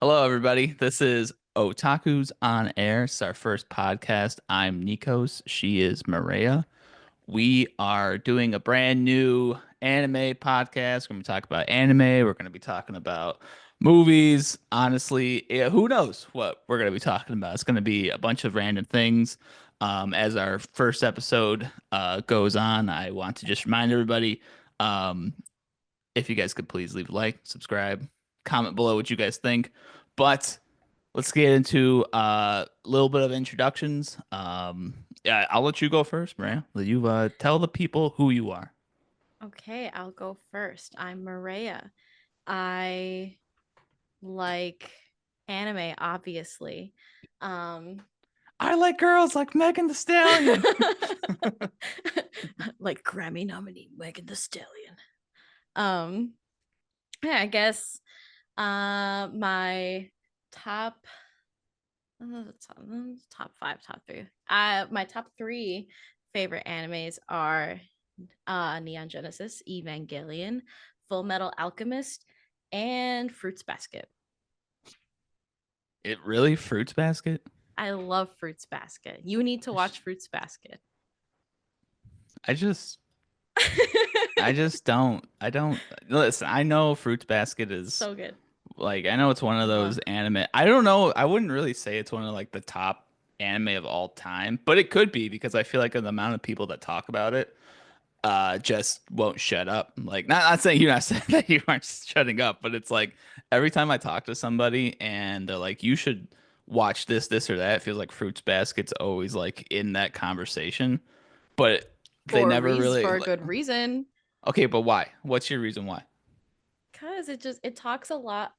Hello, everybody. This is Otakus on Air. It's our first podcast. I'm Nikos. She is Maria. We are doing a brand new anime podcast. We're going to talk about anime. We're going to be talking about movies. Honestly, yeah, who knows what we're going to be talking about? It's going to be a bunch of random things. As our first episode goes on, I want to just remind everybody um, if you guys could please leave a like, subscribe, comment below what you guys think. But let's get into a little bit of introductions. Yeah, I'll let you go first, Maria. Will you tell the people who you are? Okay, I'll go first. I'm Maria. I like anime, obviously. Um I like girls like Megan the Stallion. like Grammy nominee Megan the Stallion. Um yeah, I guess my top top five, top three. My top three favorite animes are Neon Genesis, Evangelion, Full Metal Alchemist, and Fruits Basket. It really Fruits Basket? I love Fruits Basket. You need to watch Fruits Basket. I just I don't listen, I know Fruits Basket is So good. like I know it's one of Mwah. those anime. I don't know. I wouldn't really say it's one of like the top anime of all time, but it could be because I feel like the amount of people that talk about it just won't shut up. Like not saying you're not saying that you aren't shutting up, but it's like every time I talk to somebody and they're like, you should watch this or that, it feels like Fruits Basket's always like in that conversation. But they never really For a like, good reason. okay, but why? What's your reason why? Cause it talks a lot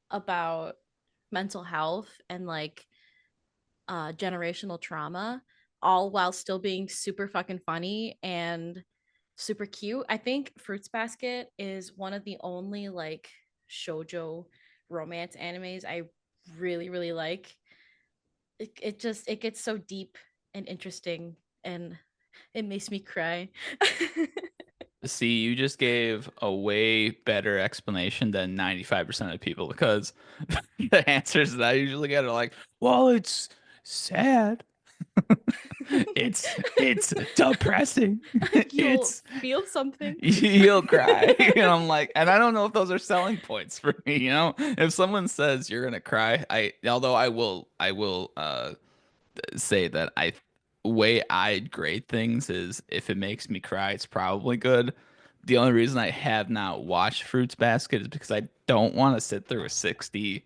about mental health and like generational trauma, all while still being super fucking funny and super cute. I think Fruits Basket is one of the only like shoujo romance animes I really, really like. It gets so deep and interesting and it makes me cry. See, you just gave a way better explanation than 95% of people because the answers that I usually get are like, well, it's sad. It's depressing. Like you'll It's feel something. you'll cry. And I'm like, and I don't know if those are selling points for me, you know? If someone says you're gonna cry, although I will say that I way I grade things is if it makes me cry, it's probably good. The only reason I have not watched Fruits Basket is because I don't want to sit through a 60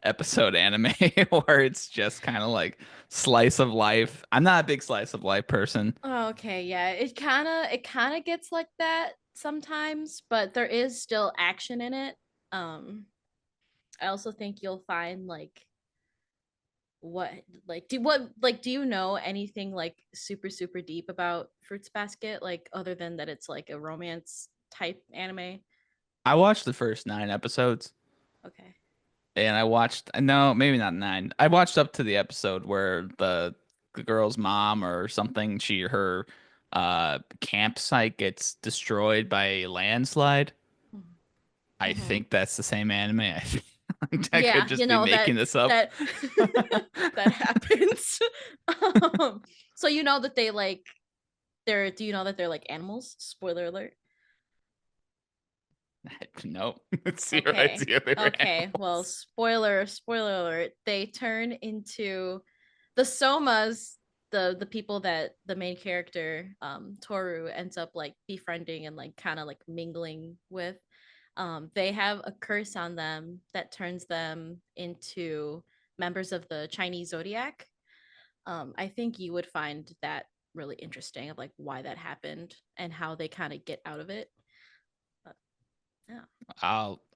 episode anime where it's just kind of like slice of life. I'm not a big slice of life person. Oh, okay, yeah. It kind of gets like that sometimes, but there is still action in it. Um I also think you'll find what do you know anything like super super deep about Fruits Basket, like other than that it's like a romance type anime? I watched the first 9 episodes Okay. and I watched, no, maybe not nine. I watched up to the episode where the girl's mom or something, her campsite gets destroyed by a landslide. I Mm-hmm. think that's the same anime. I could Yeah, just be making this up. that that happens. um, so you know that they like they're do you know that they're like animals? Spoiler alert. Nope. It's Okay. zero Okay. Well, animals. spoiler alert. They turn into the Somas, the people that the main character Toru ends up like befriending and like kind of like mingling with. They have a curse on them that turns them into members of the Chinese zodiac. I think you would find that really interesting of like why that happened and how they kind of get out of it. But yeah.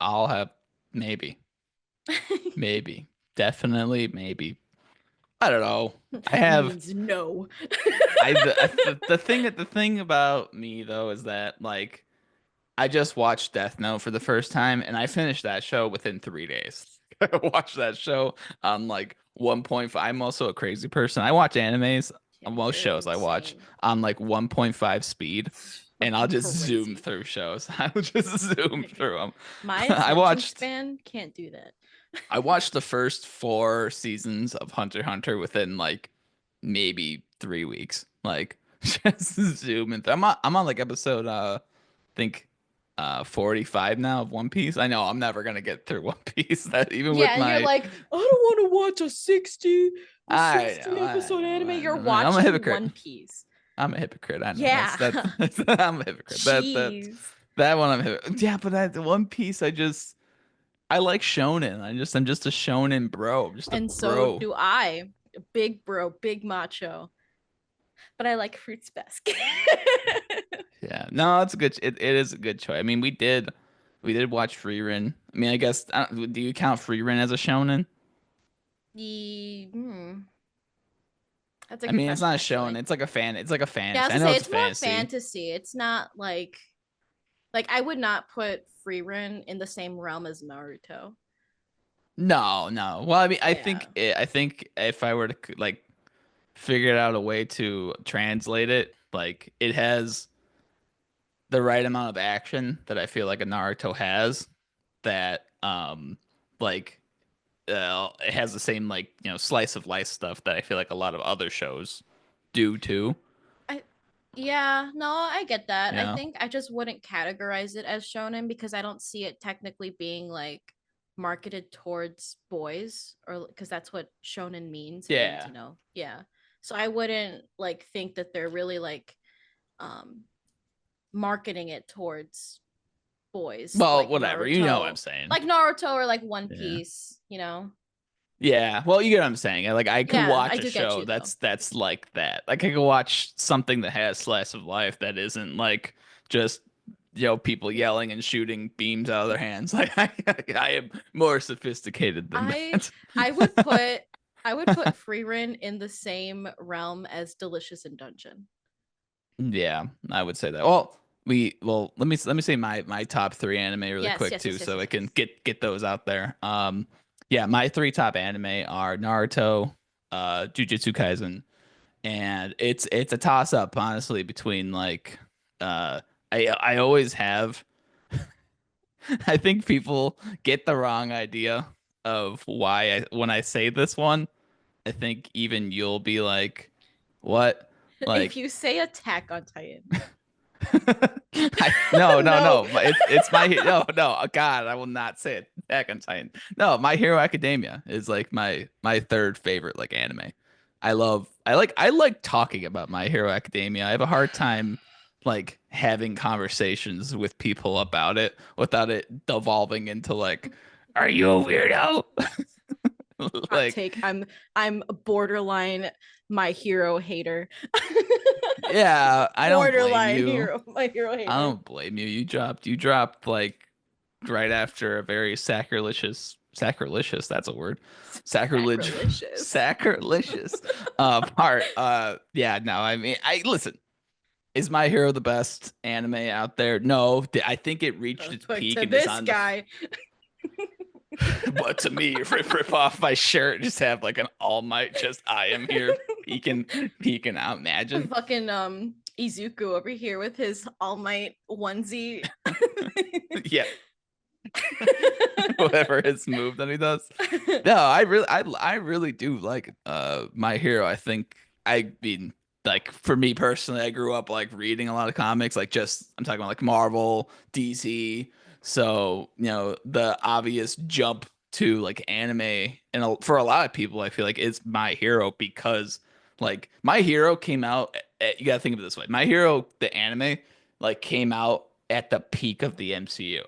I'll have maybe. Maybe. Definitely maybe. I don't know. I have Means no. the thing about me though is that like I just watched Death Note for the first time and I finished that show within 3 days. I watched that show on like 1.5. I'm also a crazy person. I watch animes Yeah, on most you're shows I watch insane. on like 1.5 speed and I'll Fucking just zoom crazy. through shows. I will just zoom through them. My I attention watched span can't do that. I watched the first 4 seasons of Hunter x Hunter within like maybe 3 weeks. Like just zooming. I'm on like episode think 45 now of One Piece. I know I'm never gonna get through One Piece. That even Yeah, with and you're my like, I don't want to watch a I know, 16 episode anime. You're I'm a watching hypocrite. One Piece. I'm a hypocrite. I know Yeah. that's I'm a hypocrite. Jeez. That one I'm a hypocrite. Yeah, but that One Piece I like shonen. I'm just a shonen bro. I'm just a And so bro. do I. Big bro, big macho. But I like Fruits Basket. Yeah. No, it's a good it is a good choice. I mean, we did watch Frieren. I mean, I guess do you count Frieren as a shonen? Hmm, that's a I good mean, it's question, not a shonen. actually. It's like a Yeah, I fantasy. was I gonna know say it's it's more fantasy. fantasy. It's not like I would not put Frieren in the same realm as Naruto. No, no. Well, I mean, Yeah. I think if I were to like figure out a way to translate it, like it has the right amount of action that I feel like a Naruto has that like it has the same like, slice of life stuff that I feel like a lot of other shows do too, I Yeah, no, I get that. you I know? think I just wouldn't categorize it as shonen because I don't see it technically being like marketed towards boys or because that's what shonen means, Yeah. yeah. So I wouldn't like think that they're really like um marketing it towards boys Well, whatever. You know what I'm saying. Like Naruto or like One Yeah. Piece. Yeah, well, you get what I'm saying. Like I could Yeah, I watch a do get show you though. that's like that. Like I could watch something that has slice of life that isn't like just people yelling and shooting beams out of their hands. Like I am more sophisticated than I that. I would put I would put Freerin in the same realm as Delicious in Dungeon. Yeah, I would say that. Well, let me say my top three anime really Yes, quick yes, too, yes, yes, so yes, I can yes. get those out there. Yeah, my three top anime are Naruto, Jujutsu Kaisen, and it's a toss up honestly between like uh I always have I think people get the wrong idea of why when I say this one, I think even you'll be like, what? If Like you say Attack on Titan, no, no, no, no. It's no. God, I will not say it. Attack on Titan. No, My Hero Academia is like my third favorite like anime. I like talking about My Hero Academia. I have a hard time like having conversations with people about it without it devolving into like, are you a weirdo? hot Like, take. I'm a borderline My Hero hater. yeah, I don't blame Borderline you. hero, My Hero I hater. don't blame you. You dropped like right after a very sacrilegious, that's a word. Sacrilege Sacrilegious. sacrilegious part. Yeah, no, I mean I listen, is My Hero the best anime out there? No. I think it reached its But peak to and is this on the guy, but to me, rip off my shirt, just have like an All Might, just I am here peeking out. Imagine. fucking Izuku over here with his All Might onesie. Yeah. Whatever his move that he does. No, I really do like My Hero. I think I mean like for me personally, I grew up like reading a lot of comics, like just I'm talking about like Marvel, DC. So, the obvious jump to like anime and for a lot of people, I feel like it's My Hero because like My Hero came out you gotta think of it this way. My Hero, the anime, like came out at the peak of the MCU.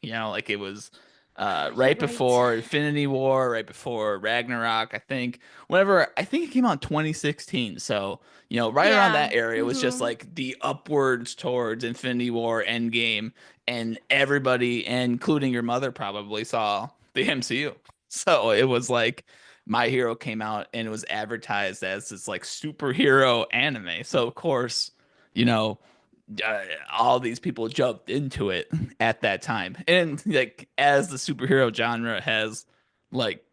Like it was You're right right. before Infinity War, right before Ragnarok, I think. I think it came out in 2016. So, right around Yeah. that area was just Mm-hmm. like the upwards towards Infinity War Endgame, and everybody, including your mother, probably saw the MCU. So it was like My Hero came out and it was advertised as this like superhero anime. So of course, you know, all these people jumped into it at that time. And like as the superhero genre has like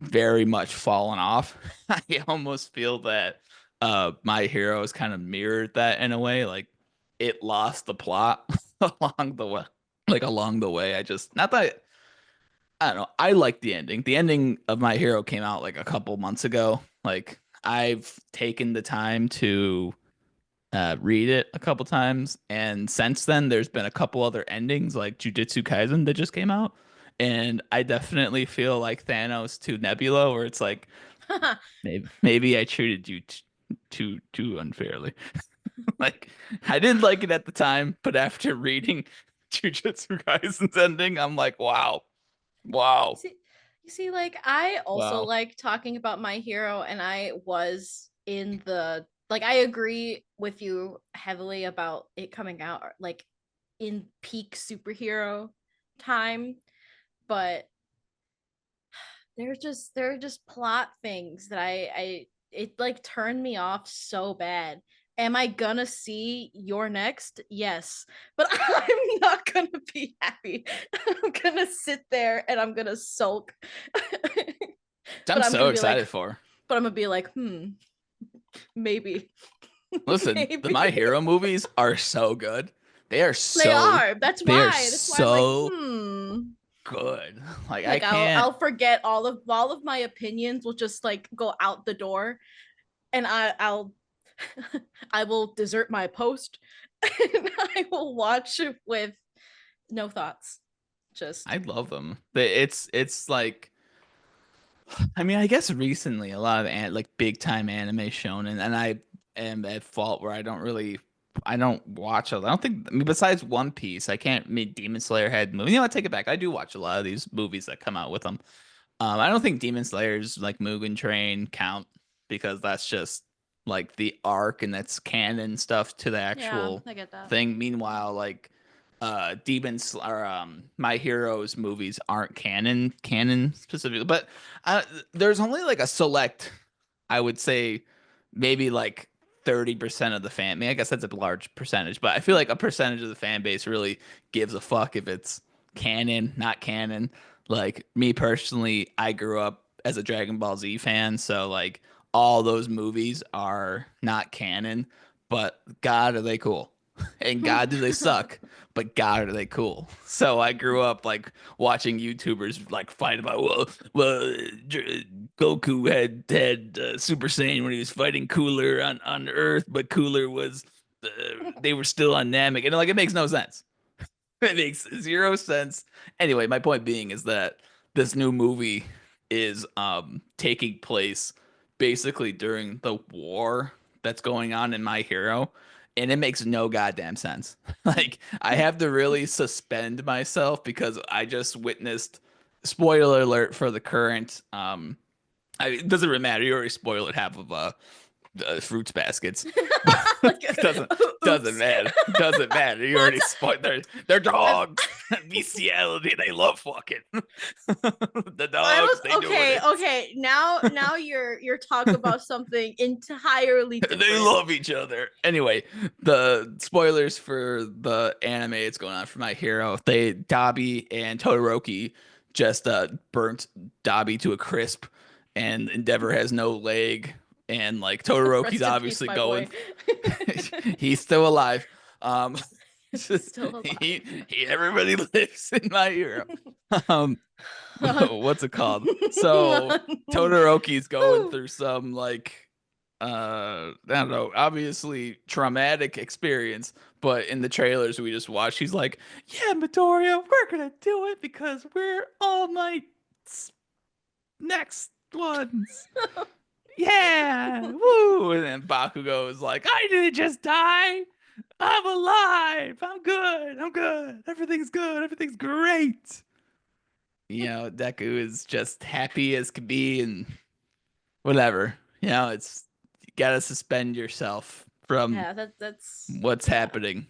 very much fallen off, I almost feel that My Hero has kind of mirrored that in a way. Like it lost the plot along the way. Like along the way. I just not that I don't know. I like the ending. The ending of My Hero came out like a couple months ago. Like I've taken the time to read it a couple times, and since then there's been a couple other endings like Jujutsu Kaisen that just came out, and I definitely feel like Thanos to Nebula, where it's like maybe I treated you too unfairly. Like I didn't like it at the time, but after reading Jujutsu Kaisen's ending, I'm like, wow, wow, See, you see, like I also wow. like talking about My Hero, and I was in the like I agree with you heavily about it coming out like in peak superhero time, but there are just plot things that I it like turned me off so bad. Am I gonna see your next? Yes, but I'm not gonna be happy. I'm gonna sit there and I'm gonna sulk. I'm but I'm so gonna be excited like, for. but I'm gonna be like, maybe, Listen, the My maybe Hero movies are so good. They are they so are. That's they are why. That's why I'm like, so good. Like I Like can't. I'll forget all of my opinions will just like go out the door, and I'll I will desert my post and I will watch it with no thoughts. Just I love them. It's like I mean, I guess recently a lot of like big time anime shonen, and I am at fault where I don't watch. I don't think. I mean, besides One Piece, I can't. I mean, Demon Slayer had movie. You know, I take it back. I do watch a lot of these movies that come out with them. I don't think Demon Slayer's like Mugen Train count because that's just like the arc and that's canon stuff to the yeah, actual I get that. thing. Meanwhile, like My Heroes movies aren't canon specifically, but there's only like a select, I would say maybe like 30% of the fan. I mean, I guess that's a large percentage, but I feel like a percentage of the fan base really gives a fuck if it's canon, not canon. Like me personally, I grew up as a Dragon Ball Z fan, so like all those movies are not canon, but God, are they cool? And God, do they suck? But God, are they cool? So I grew up like watching YouTubers like fight about Goku had Super Saiyan when he was fighting Cooler on Earth, but Cooler was they were still on Namek, and like it makes no sense. It makes zero sense. Anyway, my point being is that this new movie is taking place basically during the war that's going on in My Hero, and it makes no goddamn sense. Like I have to really suspend myself because I just witnessed spoiler alert for the current it doesn't really matter. You already spoiled half of fruits baskets. Like, Doesn't oops. matter. Doesn't matter. You What? already spoiled. They're dogs. Bestiality. They love fucking. The I dogs. They was doing okay. it. Okay, now you're talking about something entirely They different. love each other. Anyway, the spoilers for the anime it's going on for My Hero. They Dabi and Todoroki just burnt Dabi to a crisp, and Endeavor has no leg, and like Todoroki's Rest in peace, obviously my going. boy. He's still alive. Um, He's still alive. he everybody lives in My Hero. Um, what's it called? So Todoroki's going through some like I don't know, obviously traumatic experience, but in the trailers we just watched, he's like, "Yeah, Midoriya, we're gonna do it because we're All Might's next ones. Yeah, woo!" And then Bakugo is like, "I didn't just die. I'm alive. I'm good. I'm good. Everything's good. Everything's great." You know, Deku is just happy as can be and whatever. You know, it's you gotta suspend yourself from Yeah, that's what's yeah. happening.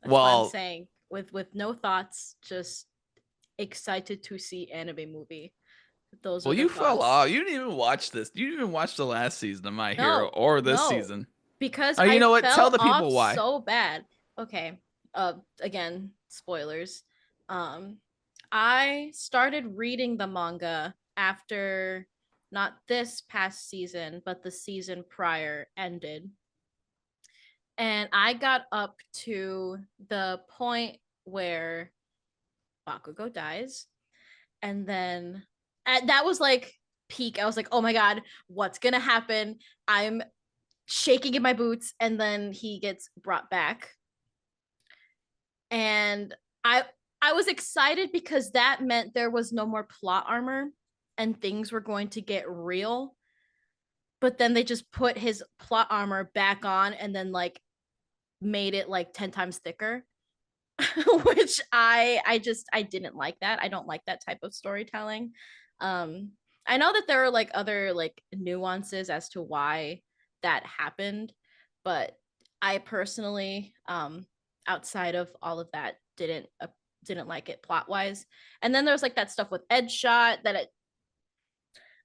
That's why I'm Well, saying with no thoughts, just excited to see anime movie. Those are the you fell thoughts. off. You didn't even watch this. You didn't even watch the last season of My Hero No, or this no, season. because Oh, you I know what? Tell fell the off people why. so bad. Okay. Again, spoilers. Um, I started reading the manga after not this past season, but the season prior ended. And I got up to the point where Bakugo dies. and then that was like peak. I was like, oh my god, what's gonna happen? I'm shaking in my boots, and then he gets brought back, and I I was excited because that meant there was no more plot armor and things were going to get real. But then they just put his plot armor back on and then like made it like 10 times thicker. Which I didn't like that. I don't like that type of storytelling. Um I know that there are like other like nuances as to why that happened, but I personally outside of all of that didn't like it plot wise. And then there's like that stuff with Edge Shot that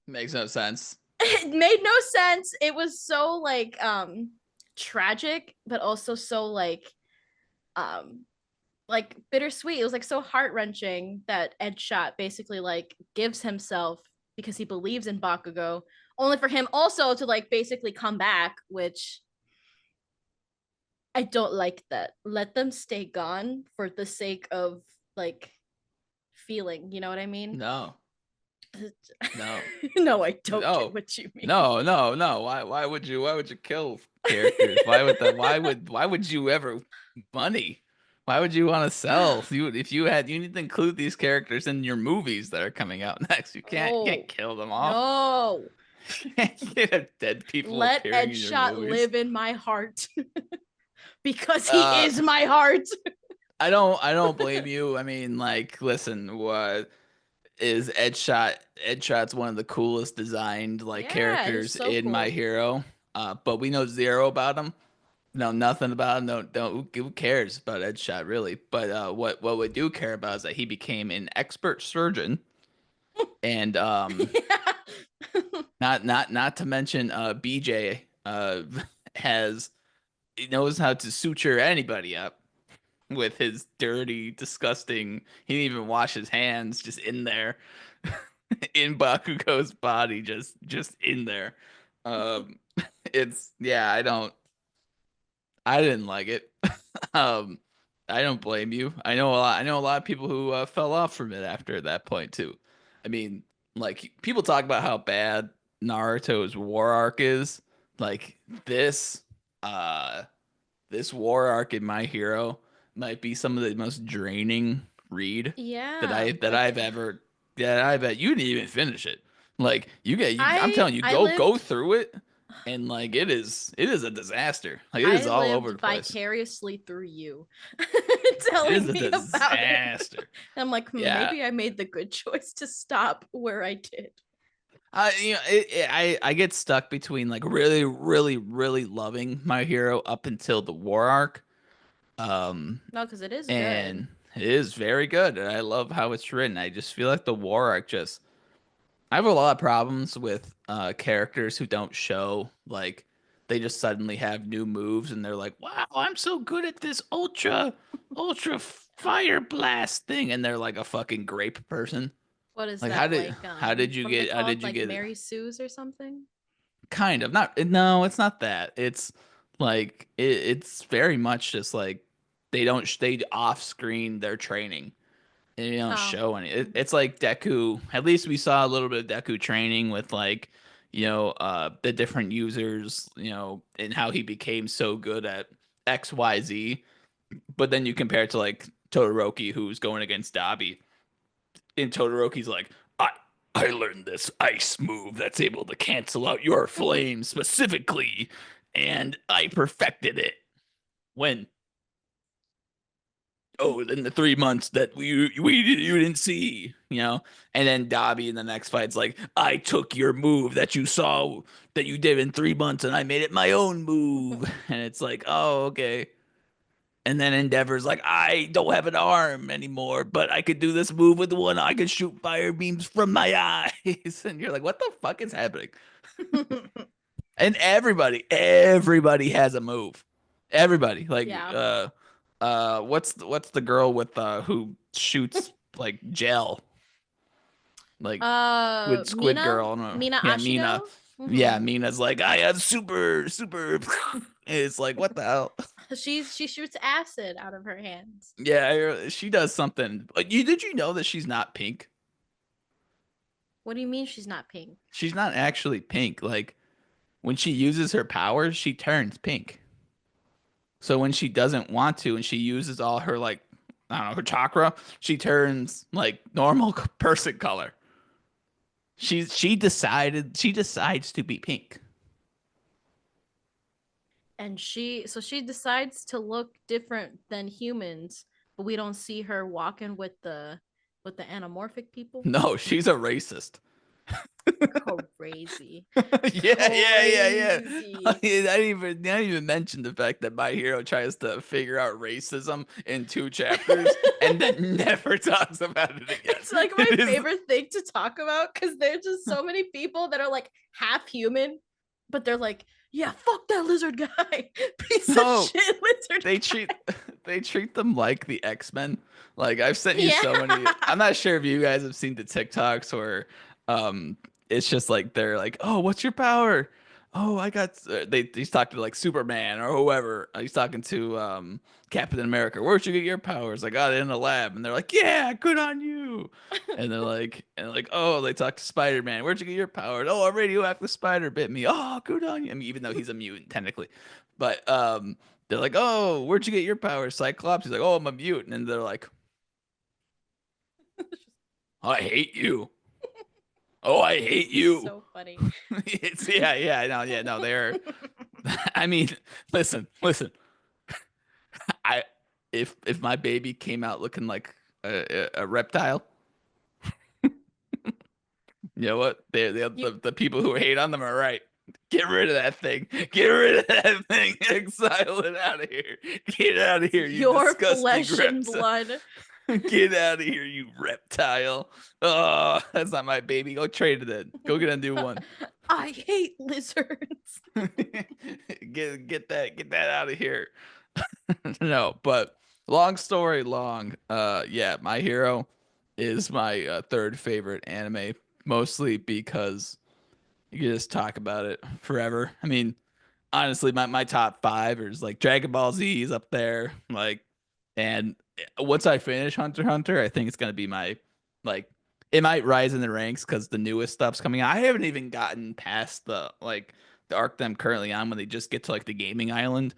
Makes no sense. it made no sense. It was so tragic, but also so um like bittersweet. It was like so heart wrenching that Ed Shot basically like gives himself because he believes in Bakugo, only for him also to like basically come back, which I don't like that. Let them stay gone for the sake of like feeling, you know what I mean? No, no, No, I don't get no, what you mean. no. Why would you? Why would you kill characters? Why would that? Why would you ever money? Why would you want to sell? If you had, you need to include these characters in your movies that are coming out next. You Oh, can't kill them off. no. You can't have dead people Let appearing Ed in your Shot movies. live in my heart because he Uh, is my heart. I don't blame you. I mean, like, listen, what is Ed Shot? Ed Shot's one of the coolest designed like Yeah, he's characters so in My cool. Hero. But we know zero about him. No, nothing about him. No, don't. Who cares about Ed Shot really? But what we do care about is that he became an expert surgeon, and Yeah. not to mention BJ has he knows how to suture anybody up with his dirty, disgusting. He didn't even wash his hands, just in there, in Bakugo's body, just in there. Um, it's yeah, I didn't like it. Um, I don't blame you. I know a lot of people who fell off from it after that point too. I mean, like people talk about how bad Naruto's war arc is. Like this, uh, this war arc in My Hero might be some of the most draining read Yeah, that like I've ever that I bet you didn't even finish it. Like I'm telling you, I go lived through it, and like it is a disaster. Like it is I all over lived the place. vicariously through you It is telling a me about it. disaster. And I'm like, Yeah. maybe I made the good choice to stop where I did. I get stuck between like really loving My Hero up until the war arc. Um, No, because it is good. and it is very good. And I love how it's written. I just feel like the war arc just I have a lot of problems with characters who don't show like they just suddenly have new moves and they're like, "Wow, I'm so good at this ultra fire blast thing," and they're like a fucking grape person. What is Like, that like? What are they how called? did you Like get Mary Sue's or something? kind of not no, it's not that. It's like it's very much just like they don't they off screen their training and they don't Oh. show any. It's like Deku. At least we saw a little bit of Deku training with like, the different users, and how he became so good at XYZ. But then you compare it to like Todoroki, who's going against Dabi, and Todoroki's like, I learned this ice move that's able to cancel out your flame specifically, and I perfected it. When in the 3 months that you didn't see, and then Dobby in the next fight's like, I took your move that you saw that you did in 3 months, and I made it my own move, and it's like, oh, okay. And then Endeavor's like, I don't have an arm anymore, but I could do this move with one. I could shoot fire beams from my eyes, and you're like, what the fuck is happening? And everybody has a move. Everybody, like, Yeah. what's the girl with who shoots like gel, like Squid Mina? Girl? I don't know. Mina Yeah, Ashido? Mina. Yeah, Mm-hmm. Mina's like, I have super. It's like, what the hell? She shoots acid out of her hands. Yeah, she does something. Did you know that she's not pink? What do you mean she's not pink? She's not actually pink. Like when she uses her powers, she turns pink. So when she doesn't want to and she uses all her like I don't know, her chakra, she turns like normal person color. She decides to be pink. And she decides to look different than humans, but we don't see her walking with the anamorphic people. No, she's a racist. Crazy. Yeah. I Crazy. didn't even mention the fact that my hero tries to figure out racism in 2 chapters and then never talks about it again. It's like my It is favorite thing to talk about because there's just so many people that are like half human, but they're like, yeah, fuck that lizard guy. Piece of no, shit lizard they guy. treat they treat them like the X-Men. Like I've sent you Yeah. so many. I'm not sure if you guys have seen the TikToks where um it's just like they're like, "Oh, what's your power?" "Oh, I got he's talking to like Superman or whoever. He's talking to Captain America. "Where'd you get your powers?" "I got it in a lab." And they're like, "Yeah, good on you." And "Oh, they talk to Spider-Man. "Where'd you get your powers?" "Oh, a radioactive spider bit me." "Oh, good on you." I mean, even though he's a mutant technically. But they're like, "Oh, where'd you get your powers?" Cyclops. He's like, "Oh, I'm a mutant." And they're like, "I hate you." "Oh, I hate you." So funny. It's no, they're I mean, listen. I if my baby came out looking like a reptile, you know what? You The people who hate on them are right. Get rid of that thing. Get rid of that thing. Exile it out of here. Get out of here, you your disgusting flesh and reptile. blood. Get out of here, you reptile. Oh, that's not my baby. Go trade it in. Go get a new one. I hate lizards. Get that out of here. No, but long story long, yeah, my hero is my third favorite anime, mostly because you can just talk about it forever. I mean, honestly, my top five is like Dragon Ball Z is up there, like, and once I finish Hunter x Hunter, I think it's gonna be my like it might rise in the ranks because the newest stuff's coming out. I haven't even gotten past the arc that I'm currently on when they just get to like the gaming island,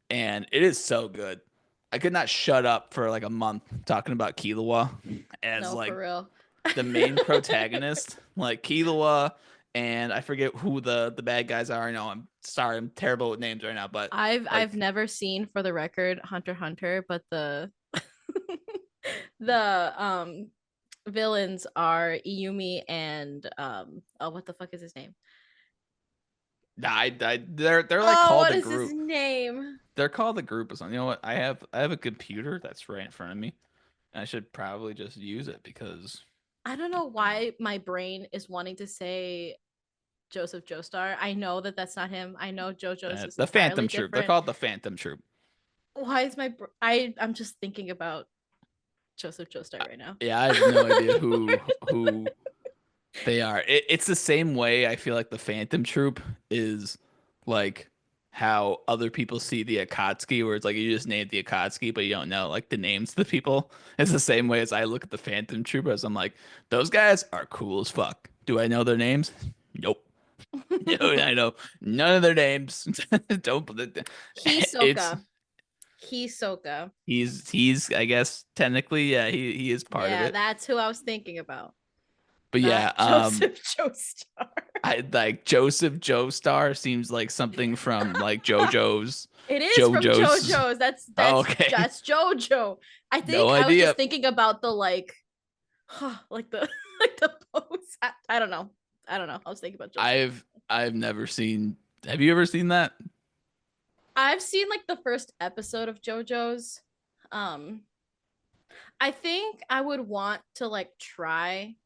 and it is so good. I could not shut up for like a month talking about Killua as No, for like real. the main protagonist, like Killua, and I forget who the bad guys are. I know I'm sorry, I'm terrible with names right now, but I've like never seen, for the record, Hunter x Hunter, but the the villains are Iyumi and oh, what the fuck is his name? they're like Oh, called what the is his group. name? They're called the group or something. You know what? I have a computer that's right in front of me. I should probably just use it because I don't know why my brain is wanting to say Joseph Joestar. I know that that's not him. I know JoJo's is the entirely Phantom Troop. They're different. called the Phantom Troop. Why is I'm just thinking about Joseph Joestar right now. Yeah, I have no idea who they are. It's the same way I feel like the Phantom Troop is like how other people see the Akatsuki, where it's like you just named the Akatsuki, but you don't know like the names of the people. It's the same way as I look at the Phantom Troopers. I'm like, those guys are cool as fuck. Do I know their names? Nope. No, I know none of their names. Don't. It's Hisoka. Hisoka. he's I guess technically yeah he is part of Yeah, it. that's who I was thinking about. But yeah, Not Joseph Joestar. I like Joseph Joestar seems like something from like JoJo's. It is from JoJo's. JoJo's. That's Oh, that's okay. that's JoJo. I No think I was idea. just thinking about the like like the like the pose. I don't know. I don't know. I was thinking about Joseph. I've never seen. Have you ever seen that? I've seen like the first episode of JoJo's. Um I think I would want to like try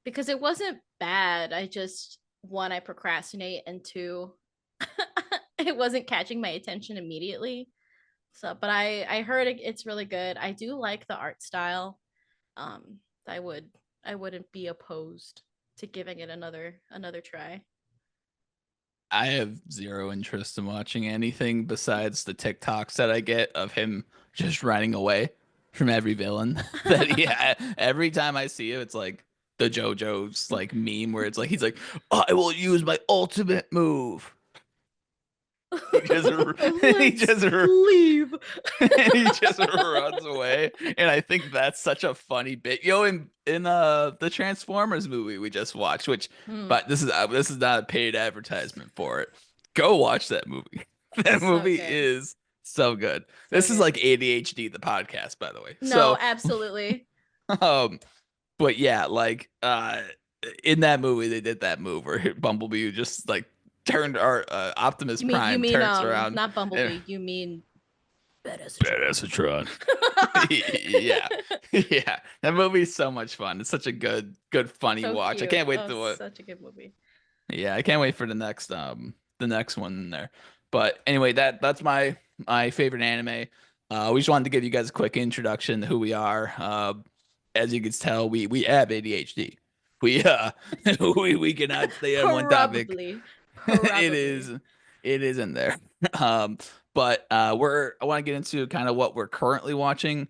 because it wasn't bad. I just, one, I procrastinate, and two, it wasn't catching my attention immediately. So, but I heard it's really good. I do like the art style. Um, I would I wouldn't be opposed to giving it another try. I have zero interest in watching anything besides the TikToks that I get of him just running away from every villain. That yeah, every time I see it, it's like the JoJo's like meme where it's like he's like, I will use my ultimate move. He just he Let's just leave. he just runs away, and I think that's such a funny bit. In the Transformers movie we just watched, which Hmm, but this is not a paid advertisement for it. Go watch that movie. That so movie good. is so good. So This is good. like ADHD the podcast, by the way. No, So absolutely. um, but yeah, like in that movie they did that move where Bumblebee just like turned our Optimus You Prime mean turns around not and Bumblebee, you mean badass Betasatron. Tron. Yeah. Yeah. That movie's so much fun. It's such a good funny So watch. I cute. can't wait Oh, to such a good movie. yeah, I can't wait for the next one in there. But anyway, that's my favorite anime. We just wanted to give you guys a quick introduction to who we are. As you can tell, we have ADHD. We we cannot stay on one topic. Probably. It Probably. is it is in there. Um, but I want to get into kind of what we're currently watching.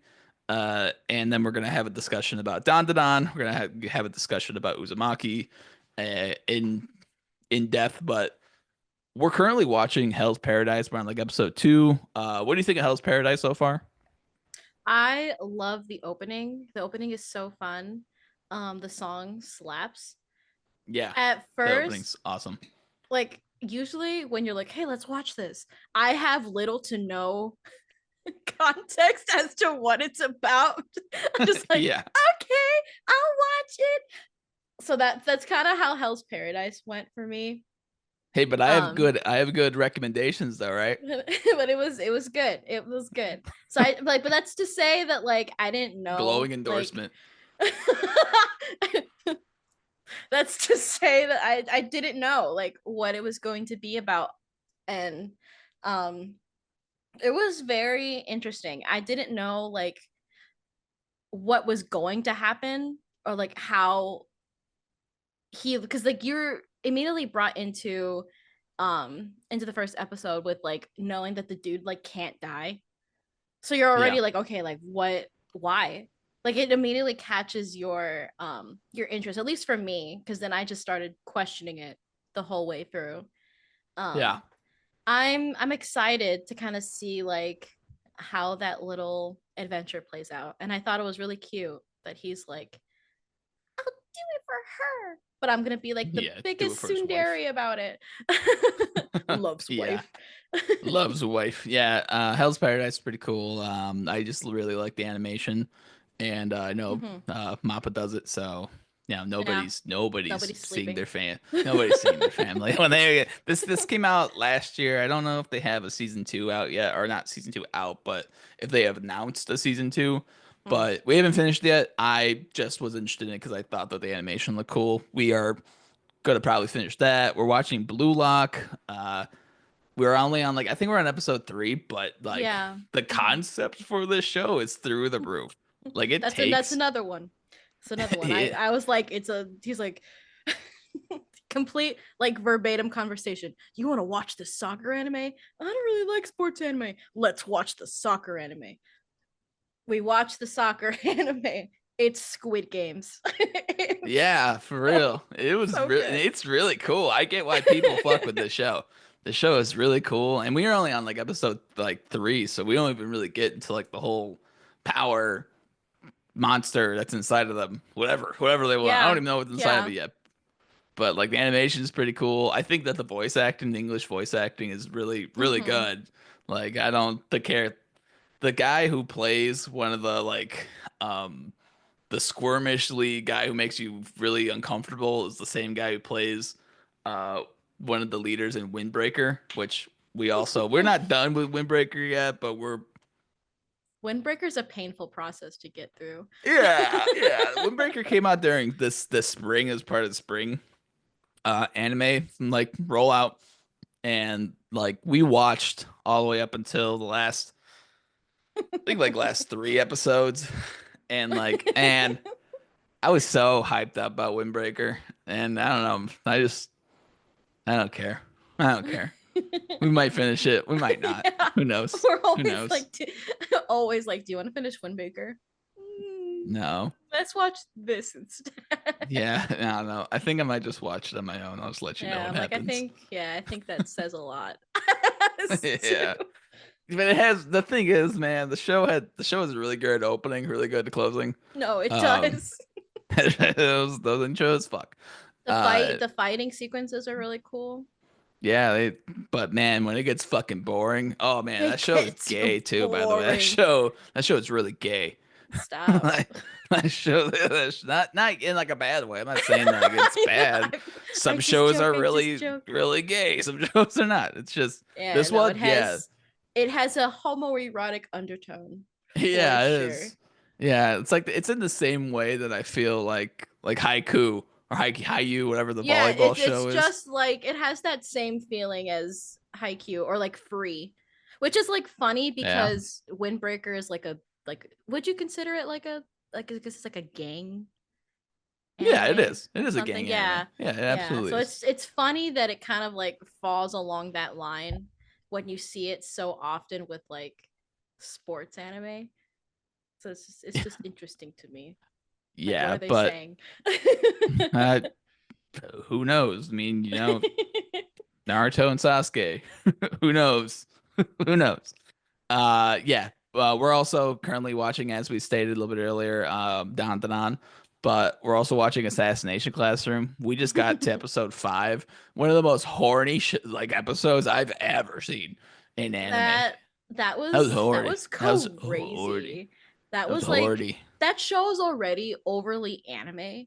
And then we're gonna have a discussion about Dandadan. We're gonna have a discussion about Uzumaki in depth, but we're currently watching Hell's Paradise. We're on like episode 2. What do you think of Hell's Paradise so far? I love the opening. The opening is so fun. The song slaps. Yeah, At the first, opening's awesome. like usually when you're like, "Hey, let's watch this." I have little to no context as to what it's about. I'm just like, Yeah. "Okay, I'll watch it." So that's kind of how Hell's Paradise went for me. Hey, but Um I have good recommendations though, right? but it was good. It was good. So I like, but that's to say that like I didn't know Glowing like endorsement. that's to say that I didn't know like what it was going to be about. And um it was very interesting. I didn't know like what was going to happen or like how he, because like you're immediately brought into the first episode with like knowing that the dude like can't die. So you're Yeah. already like, okay, like what, why? Like it immediately catches your interest, at least for me, because then I just started questioning it the whole way through. Yeah. um I'm excited to kind of see like how that little adventure plays out, and I thought it was really cute that he's like, I'll do it for her, but I'm gonna be like the Yeah. Do it biggest for his wife. tsundere about it. Love's Yeah. wife. Loves a wife. Yeah, Hell's Paradise is pretty cool. I just really like the animation, and I know Hmm. Mappa does it, so yeah, Yeah, nobody's nobody's seeing sleeping. nobody's seeing their family when they this came out last year. I don't know if they have a season 2 out yet, or not season 2 out, but if they have announced a season 2, Mm. but we haven't finished yet. I just was interested in it because I thought that the animation looked cool. We are gonna probably finish that. We're watching Blue Lock. We're only on like I think we're on episode 3, but like Yeah. the Hmm. concept for this show is through the roof. Like it That's takes another one. It's another one. I it, I was like, he's like complete like verbatim conversation. You want to watch the soccer anime? I don't really like sports anime. Let's watch the soccer anime. We watch the soccer anime. It's Squid Games. It's yeah, for so real. It was so really good. it's really cool. I get why people fuck with this show. The show is really cool, and we are only on like episode like 3, so we don't even really get into like the whole power monster that's inside of them. Whatever they want. I don't Yeah. even know what's inside of Yeah. it yet. But like the animation is pretty cool. I think that the voice acting, the English voice acting is really Hmm. good. Like I don't the care the guy who plays one of the like um the squirmishly guy who makes you really uncomfortable is the same guy who plays uh one of the leaders in Windbreaker, which we're not done with Windbreaker yet, but we're Windbreaker's a painful process to get through. yeah. Windbreaker came out during this spring as part of the spring anime like rollout, and like we watched all the way up until the last I think like last 3 episodes, and I was so hyped up about Windbreaker, and I don't know, I don't care. I don't care. We might finish it. We might not. Yeah, Who knows? we're Who always knows? like, always like, do you want to finish Windbreaker? Mm, No. Let's watch this instead. Yeah, I don't know. I think I might just watch it on my own. I'll just let you know Yeah, what I'm like, happens. I think that says a lot. Yeah. But it has the thing is, man, the show is really good opening, really good closing. No, it Um does. those intros, fuck. Uh The fighting sequences are really cool. yeah, but man, when it gets fucking boring, oh man, that It show is gets gay too, by the way. That boring. show that show is really gay. Stop. like that show that's not in like a bad way. I'm not saying like it's bad. I Some just shows joke. are I just really, joke. really gay. Some shows are not. It's just Yeah, this no, one, yeah. it has a homoerotic undertone for Yeah, it sure. is. Yeah, it's like it's in the same way that I feel like Haiku or Haiku, whatever the Yeah, volleyball it's show is. just like it has that same feeling as Haikyuu or like Free, which is like funny Yeah. because Windbreaker is like would you consider it like I guess it's like a gang Yeah, it anime is. It or is a something? gang anime. Yeah. Yeah, it Yeah. absolutely So is. it's funny that it kind of like falls along that line when you see it so often with like sports anime. So it's just interesting to me. Like what Yeah, are they but saying? uh, who knows? I mean, Naruto and Sasuke. Who knows? Who knows? Yeah. We're also currently watching, as we stated a little bit earlier, Dandadan, but we're also watching Assassination Classroom. We just got to episode 5, one of the most horny like episodes I've ever seen in anime. that that Horny. was That was horny. crazy. That That was was like horny. that show's already overly anime,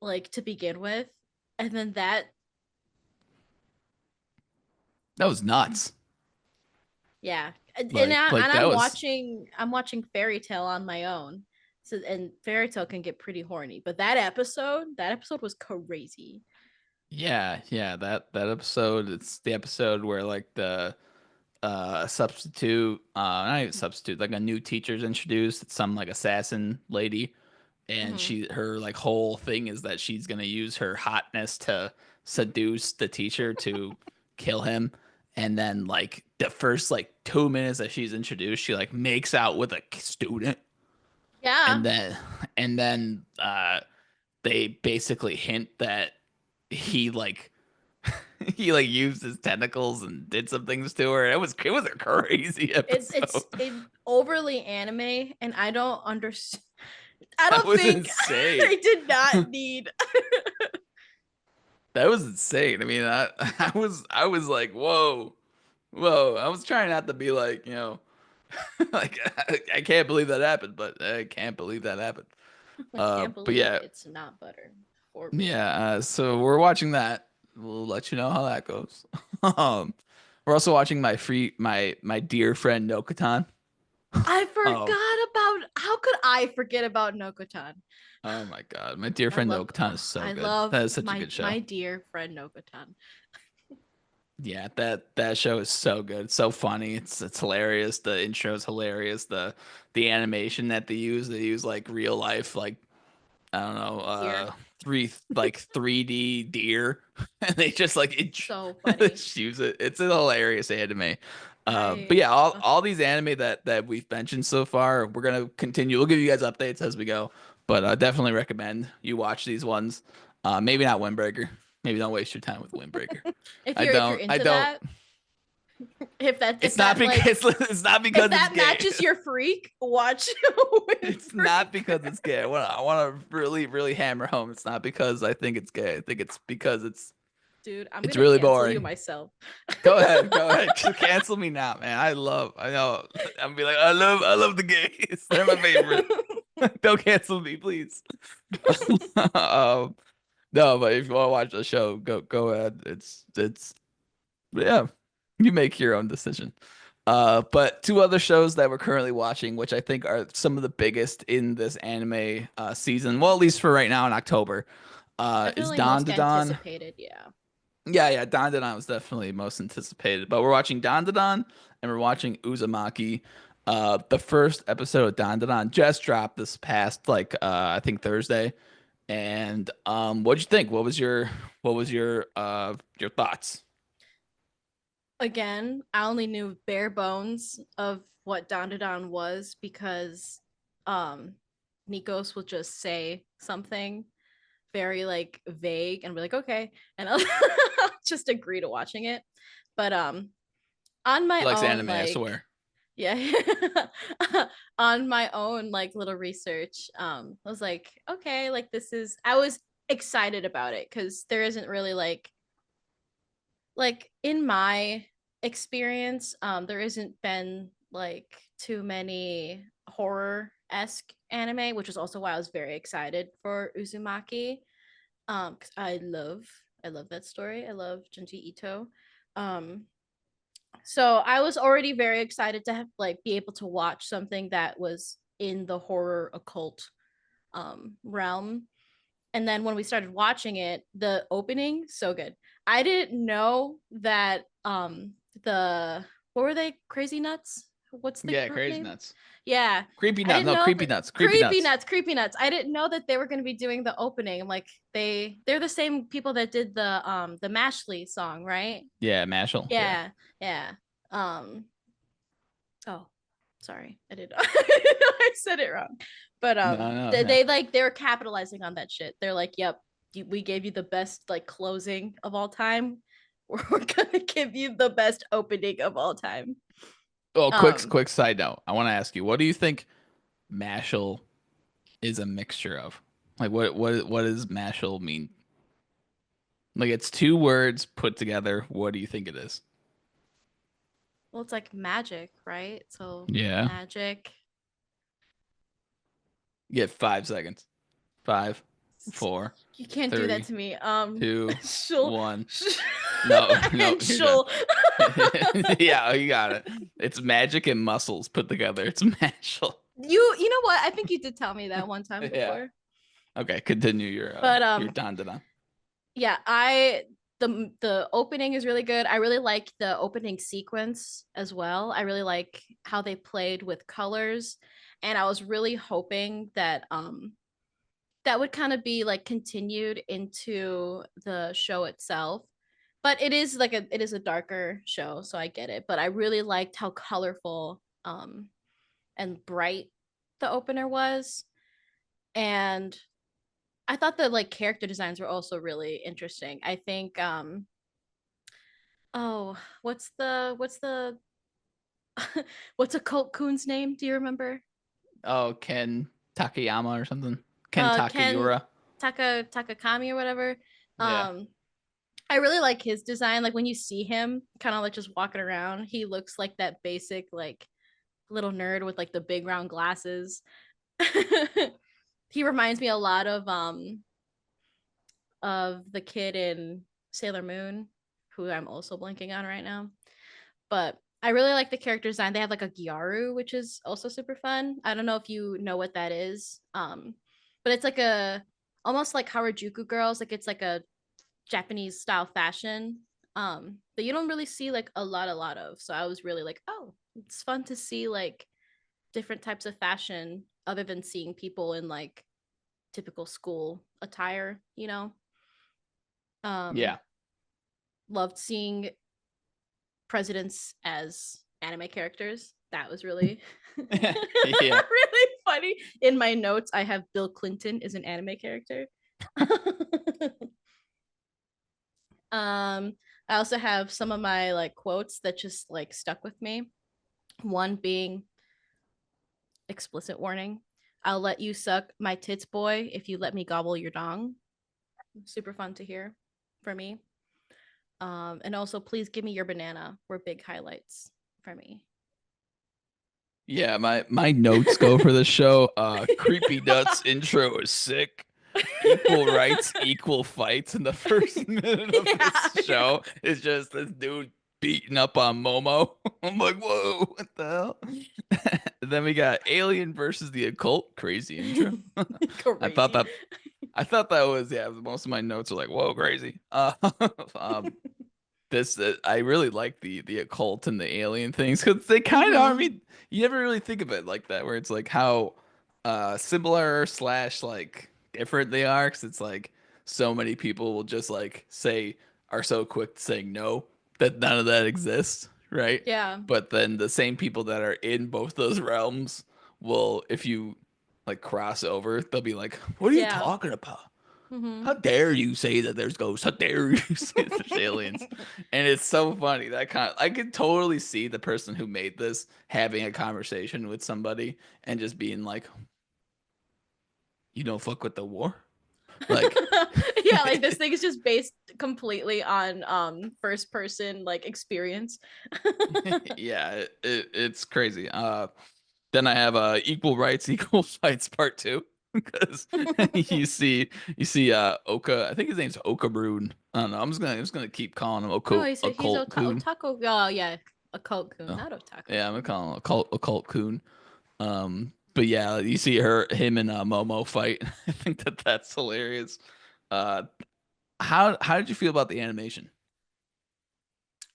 like to begin with, and then that That was nuts. yeah, Like and that was I'm watching Fairy Tale on my own, so and Fairy Tale can get pretty horny, but that episode was crazy. yeah, that episode, it's the episode where like the substitute, not even substitute, like a new teacher's introduced. It's some like assassin lady, and Mm-hmm. her like whole thing is that she's gonna use her hotness to seduce the teacher to kill him. And then like the first like 2 minutes that she's introduced, she like makes out with a student, Yeah, and then and then they basically hint that he like he like used his tentacles and did some things to her. It was a crazy episode. it's overly anime, and I don't understand. I That don't was think insane. they did not need. That was insane. I mean, I was like, whoa, whoa. I was trying not to be like, like I can't believe that happened, but I can't believe that happened. I can't But believe yeah, it's not butter for me. yeah. So we're watching that. We'll let you know how that goes. Um, we're also watching my dear friend Nokatan. I Um, forgot about. How could I forget about Nokotan? oh my God, my dear friend Nokatan is so I good. love That is such a good show. my dear friend Nokotan. Yeah, that show is so good. It's so funny. It's hilarious. The intro is hilarious. The animation that they use like real life, like I don't know, Dear, 3D deer, and they just like so funny. just use it. It's a hilarious anime. But I yeah, all these anime that we've mentioned so far, we're gonna continue. We'll give you guys updates as we go, but definitely recommend you watch these ones. Maybe not Windbreaker. Maybe don't waste your time with Windbreaker. if you're I into don't. that, if It's not that like because it's not if because it's that gay. matches your freak, watch It's Windbreaker. not because it's gay. I want to really, really hammer home. It's not because I think it's gay. I think it's because Dude, I'm it's gonna really cancel you boring. myself. Go ahead, go ahead. Just cancel me now, man. I know. I'm be like, I love the gays. They're my favorite. Don't cancel me, please. um, no, but if you want to watch the show, go ahead. It's yeah, you make your own decision. But two other shows that we're currently watching, which I think are some of the biggest in this anime season, well, at least for right now in October, is Definitely most Dandadan. anticipated, yeah. Yeah, Dandadan was definitely most anticipated. But we're watching Dandadan and we're watching Uzumaki. The first episode of Dandadan just dropped this past I think Thursday. And what'd you think? What was your thoughts? Again, I only knew bare bones of what Dandadan was because um Nikos will just say something very like vague and be like, okay, and I'll just agree to watching it. But on He my likes own, anime, I like, swear. yeah, on my own like little research, I was like, okay, like this is, I was excited about it because there isn't really like in my experience, there isn't been like too many horror-esque anime, which is also why I was very excited for Uzumaki. 'Cause I love that story. I love Junji Ito. Um, so I was already very excited to have, like, be able to watch something that was in the horror occult realm. And then when we started watching it, the opening, so good. I didn't know that the, what were they? Crazy Nuts? What's the Yeah, group crazy name? nuts. Yeah. Creepy I nuts. didn't No, know creepy that. nuts. Creepy Creepy nuts. Nuts, Creepy Nuts. I didn't know that they were going to be doing the opening. I'm like, they're the same people that did the Mashley song, right? Yeah, Mashal. Yeah. Yeah. Yeah. Um Oh, sorry, I did. I said it wrong. But No, no, they, yeah. they like they're capitalizing on that shit. They're like, yep, we gave you the best like closing of all time. We're gonna give you the best opening of all time. Oh, Um, quick side note. I want to ask you, what do you think Mashal is a mixture of? Like, what does Mashal mean? Like, it's two words put together. What do you think it is? well, it's like magic, right? So Yeah. magic. You get 5 seconds. Five, four, You can't do that three, to me. two, Shul, one. No, no, and you're done. shul. Yeah, you got it. It's magic and muscles put together. It's Mashal. You know what? I think you did tell me that one time Yeah. before. Okay, continue But your Dandadan. yeah, the opening is really good. I really like the opening sequence as well. I really like how they played with colors, and I was really hoping that that would kind of be like continued into the show itself. But it is a darker show, so I get it. But I really liked how colorful and bright the opener was, and I thought the like character designs were also really interesting. I think oh, what's the what's a cult coon's name? Do you remember? Oh, Ken Takayama or something. Ken Ken Takayura. Takakami or whatever. Yeah. Um I really like his design. Like when you see him kind of like just walking around, he looks like that basic like little nerd with like the big round glasses. He reminds me a lot of the kid in Sailor Moon, who I'm also blanking on right now. But I really like the character design. They have like a Gyaru, which is also super fun. I don't know if you know what that is. But it's like a almost like Harajuku girls, like it's like a Japanese style fashion. That you don't really see like a lot of. So I was really like, oh, it's fun to see like different types of fashion other than seeing people in like typical school attire, you know. Um, Yeah. loved seeing presidents as anime characters. That was really Yeah. really funny. In my notes, I have Bill Clinton as an anime character. I also have some of my like quotes that just like stuck with me. One being explicit warning. I'll let you suck my tits, boy, if you let me gobble your dong. Super fun to hear for me. And also, please give me your banana. Were big highlights for me. Yeah, my notes go for the show. Creepy Nuts intro is sick. Equal rights, equal fights. In the first minute of Yeah. this show is just this dude beating up on Momo. I'm like, whoa, what the hell? Then we got Alien versus the Occult. Crazy intro. I thought Crazy. that I thought that was, yeah. Most of my notes are like, whoa, crazy. Um, this I really like the occult and the alien things because they kind of are. I Mm-hmm. mean, you never really think of it like that, where it's like how similar slash like different they are. Because it's like so many people will just like say are so quick to saying no that none of that exists, right? Yeah. But then the same people that are in both those realms will, if you like cross over, they'll be like, "What are you Yeah. talking about? Hmm. How dare you say that there's ghosts? How dare you say there's aliens?" And it's so funny that I could totally see the person who made this having a conversation with somebody and just being like, "You don't fuck with the war." Like, Yeah, like this thing is just based completely on first person like experience. yeah, it's crazy. Then I have equal rights, equal fights part two because you see Oka. I think his name's Okabrun. I don't know. I'm just gonna keep calling him Oh, Oko he's Occult Coon. otaku. Oh yeah, occult coon, Oh, not otaku yeah, I'm gonna coon. call him Occult Coon. But yeah, you see him and Momo fight. I think that's hilarious. Uh, how did you feel about the animation?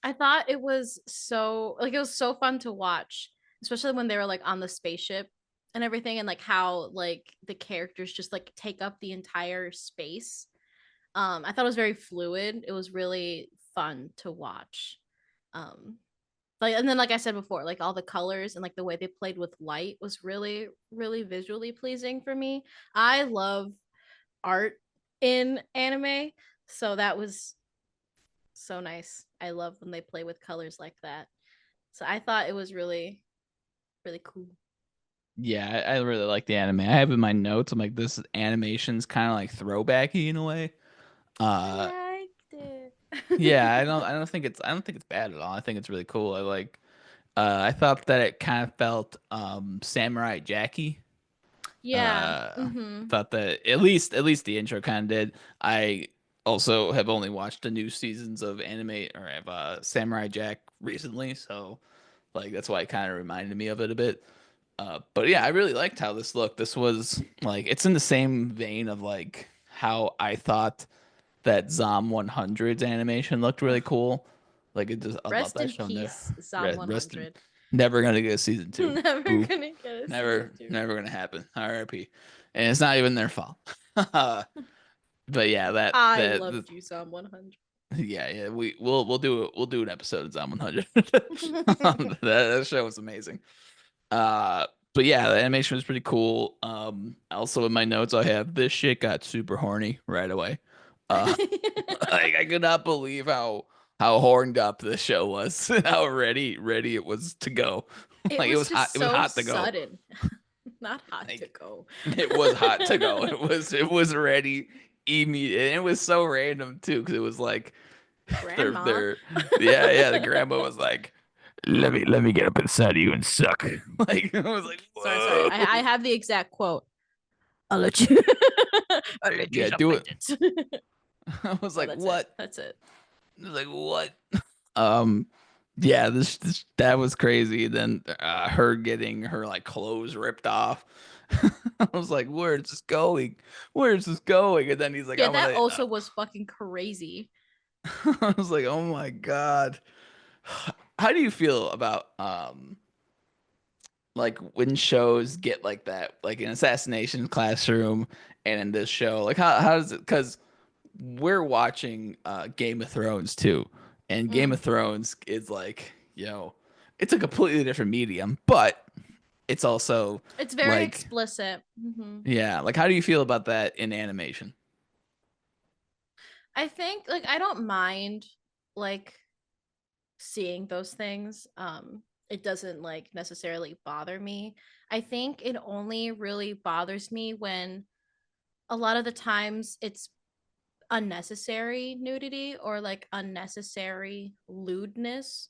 I thought it was so like it was so fun to watch, especially when they were like on the spaceship and everything, and like how like the characters just like take up the entire space. I thought it was very fluid. It was really fun to watch. Um, like and then like I said before, like all the colors and like the way they played with light was really really visually pleasing for me. I love art in anime, so that was so nice. I love when they play with colors like that. So I thought it was really really cool. Yeah, I really like the anime. I have in my notes. I'm like, this animation's kind of like throwbacky in a way. Uh, I liked it. yeah, I don't think it's bad at all. I think it's really cool. I thought that it kind of felt Samurai Jackie. Yeah. Mhm. Thought that at least the intro kind of did. I also have only watched the new seasons of anime or have Samurai Jack recently, so like that's why it kind of reminded me of it a bit. But yeah, I really liked how this looked. This was like it's in the same vein of like how I thought that Zom 100's animation looked really Ugh. cool. Like it just, I love Rest that in show. Never, peace, Zom rest in, 100. never gonna get a season two. Never Boo, gonna get a season never, 2. never gonna happen. R.I.P. And it's not even their fault. But yeah, I loved you, Zom 100. yeah, yeah, we'll do an episode of Zom 100. That show was amazing. Uh, but yeah, the animation was pretty cool. Also in my notes, I have this shit got super horny right away. Uh, like I could not believe how horned up this show was, how ready it was to go. It Like it was was hot. just It was so hot to go. sudden. Not hot to Like go. it was hot to go. It was ready immediate. And it was so random too, because it was like Grandma. they're yeah. The grandma was like, let me get up inside of you and suck. Like I was like, Sorry. whoa. I have the exact quote. I'll let you. I'll let you Yeah, suck do my it. tits. I was Oh, like, that's it. what? That's it. I was like, what? Um, yeah, this that was crazy. Then her getting her like clothes ripped off. I was like, where's this going? Where's this going? And then he's like, Yeah, I'm that gonna. also was fucking crazy. I was like, oh my god. How do you feel about like when shows get like that, like an assassination classroom, and in this show, like how does it? Because we're watching Game of Thrones too, and Game Mm. of Thrones is like, it's a completely different medium, but it's also It's very like, explicit. Hmm. yeah, like how do you feel about that in animation? I think like I don't mind like seeing those things. It doesn't like necessarily bother me. I think it only really bothers me when a lot of the times it's unnecessary nudity or like unnecessary lewdness,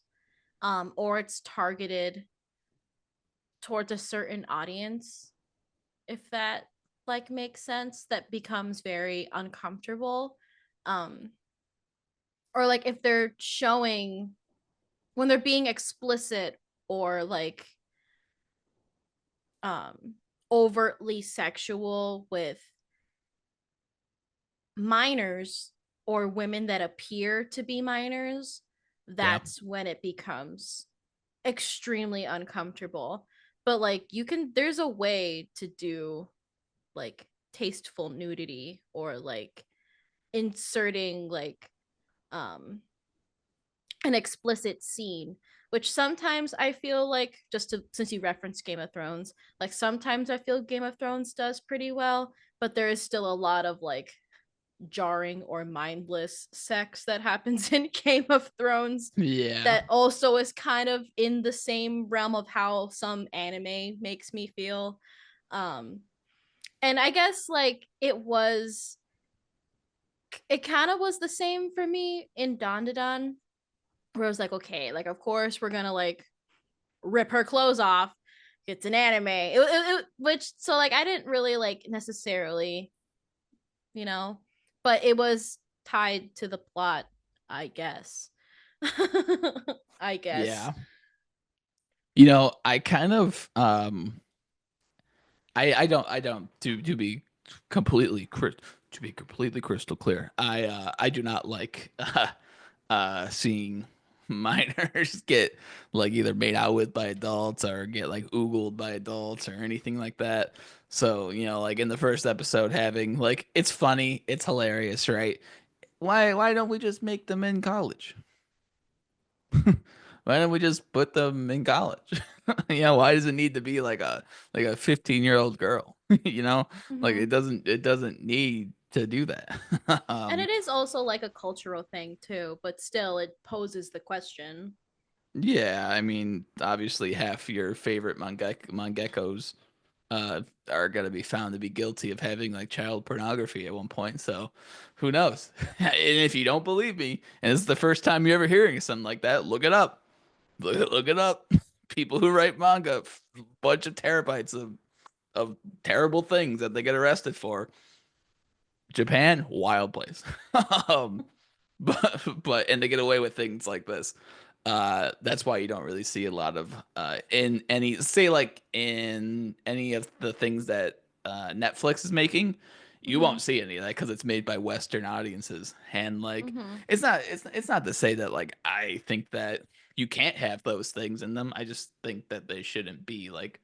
or it's targeted towards a certain audience, if that like makes sense, that becomes very uncomfortable. um or like if they're showing when they're being explicit or like um overtly sexual with minors or women that appear to be minors, Yeah. that's when it becomes extremely uncomfortable. But like you can there's a way to do like tasteful nudity or like inserting like um an explicit scene, which sometimes I feel like, just to, since you referenced Game of Thrones, like sometimes I feel Game of Thrones does pretty well, but there is still a lot of like jarring or mindless sex that happens in Game of Thrones Yeah. that also is kind of in the same realm of how some anime makes me feel. Um and I guess like it kind of was the same for me in Dandadan, where I was like, okay, like of course we're gonna like rip her clothes off. It's an anime. Which so like I didn't really like necessarily, you know, but it was tied to the plot, I guess. I guess. Yeah. You know, I kind of I don't to be completely to be completely crystal clear. I do not like seeing minors get like either made out with by adults or get like oogled by adults or anything like that. So, you know, like in the first episode having like it's funny, it's hilarious, right? Why don't we just make them in college? Why don't we just put them in college? You know, why does it need to be like a 15-year-old girl? You know, like Mm-hmm. it doesn't need to do that. And it is also like a cultural thing too, but still it poses the question. Yeah, I mean, obviously half your favorite mangekos are gonna be found to be guilty of having like child pornography at one point. So, who knows? And if you don't believe me, and this is the first time you're ever hearing something like that, look it up. Look it up. People who write manga, bunch of terabytes of terrible things that they get arrested for. Japan, wild place. um, but and they get away with things like this. That's why you don't really see a lot of in any say like in any of the things that Netflix is making. You Mm-hmm. won't see any of that because it's made by Western audiences, and like Mm-hmm. it's not to say that like I think that you can't have those things in them. I just think that they shouldn't be like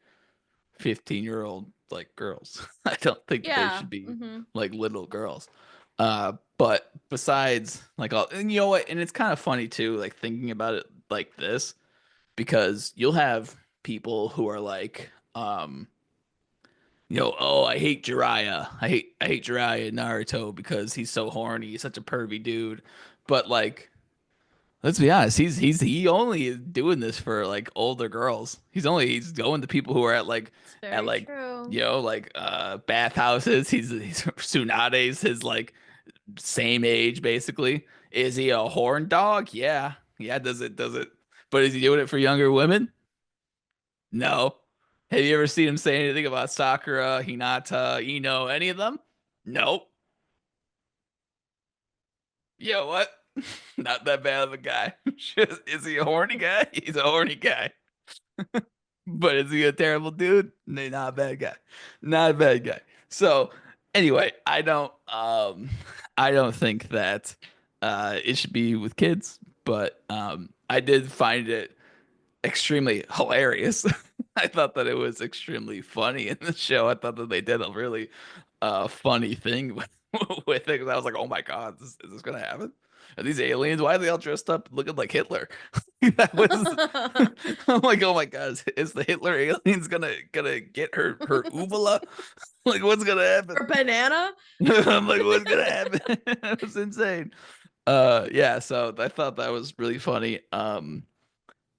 15-year-old like girls. I don't think they Yeah. should be Mm-hmm. like little girls. But besides like all and you know what, and it's kind of funny too, like thinking about it like this, because you'll have people who are like, you know, oh, I hate Jiraiya. I hate Jiraiya in Naruto because he's so horny, he's such a pervy dude. But like let's be honest. He only is doing this for like older girls. He's going to people who are It's at very like true. you know like bathhouses. He's Tsunade's his like same age basically. Is he a horn dog? Yeah, yeah. Does it? But is he doing it for younger women? No. Have you ever seen him say anything about Sakura, Hinata, Ino, any of them? Nope. You know what? Not that bad of a guy. Is he a horny guy? He's a horny guy. But is he a terrible dude? No, not a bad guy. Not a bad guy. So anyway, I don't think that it should be with kids, but I did find it extremely hilarious. I thought that it was extremely funny in the show. I thought that they did a really funny thing with it. 'Cause I was like, oh my God, is this gonna happen? Are these aliens? Why are they all dressed up looking like Hitler? That was I'm like, oh my God, is the Hitler aliens gonna get her uvula? Like, what's gonna happen? Or banana? I'm like, what's gonna happen? It was insane. Yeah, so I thought that was really funny.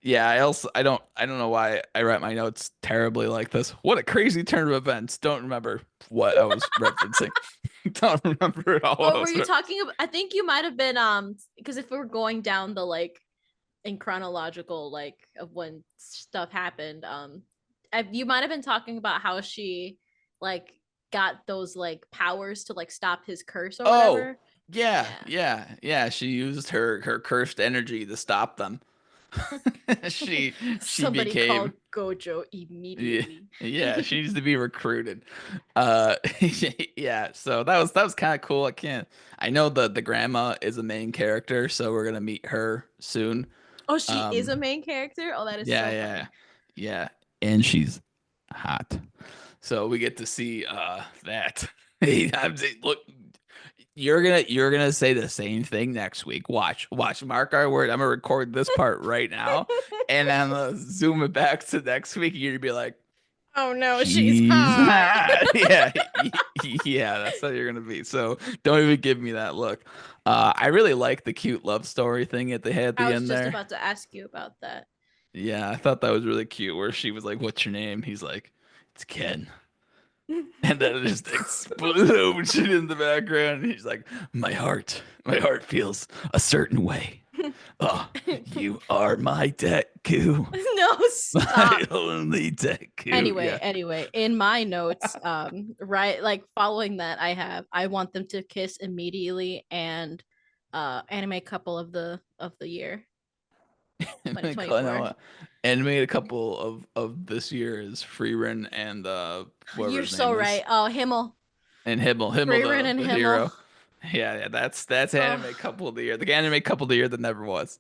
Yeah, I don't know why I write my notes terribly like this. What a crazy turn of events. Don't remember what I was referencing. Don't remember at all what Or I were was you talking about, I think you might have been because if we're going down the like in chronological like of when stuff happened, you might have been talking about how she like got those like powers to like stop his curse or Oh, whatever. yeah, Yeah. yeah. She used her cursed energy to stop them. She Somebody called became Gojo yeah, immediately. yeah, she needs to be recruited. Yeah, so that was kind of cool. I know the grandma is a main character, so we're gonna meet her soon. Oh, she is a Um, main character? Oh, that is yeah, so yeah, funny. yeah, and she's hot. So we get to see that. Hey, look, you're gonna say the same thing next week. Watch. Mark our word. I'm gonna record this part right now, and then zoom it back to next week. You're gonna be like, Oh no, she's she's hot. hot. Yeah, yeah. That's how you're gonna be. So don't even give me that look. I really like the cute love story thing that they had at I the was end just there. about to ask you about that. Yeah, I thought that was really cute. Where she was like, "What's your name?" He's like, "It's Ken." And then it just explodes in the background. And he's like, my heart feels a certain way. Oh, you are my Deku. No, My stop. only Deku. Anyway, Yeah. anyway, in my notes, right, like following that, I want them to kiss immediately and anime couple of the year I 2024. know. Animated a couple of this year is Freerin and whatever You're his so name right. is. Oh, Himmel, And Himmel Frieren and the Himmel. hero. Yeah, that's Oh, anime couple of the year. The anime couple of the year that never was.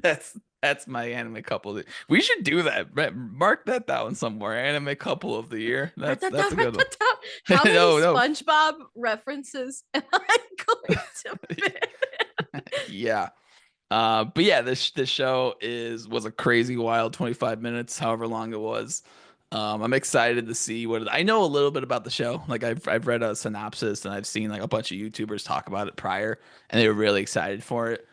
That's my anime couple. We should do that. Mark that down somewhere. Anime couple of the year. write that down. That's a Write good one. that down. How many No, no. SpongeBob references am I going to fit? Yeah. But yeah, this show was a crazy wild 25 minutes, however long it was. I'm excited to see I know a little bit about the show. Like I've read a synopsis and I've seen like a bunch of YouTubers talk about it prior, and they were really excited for it.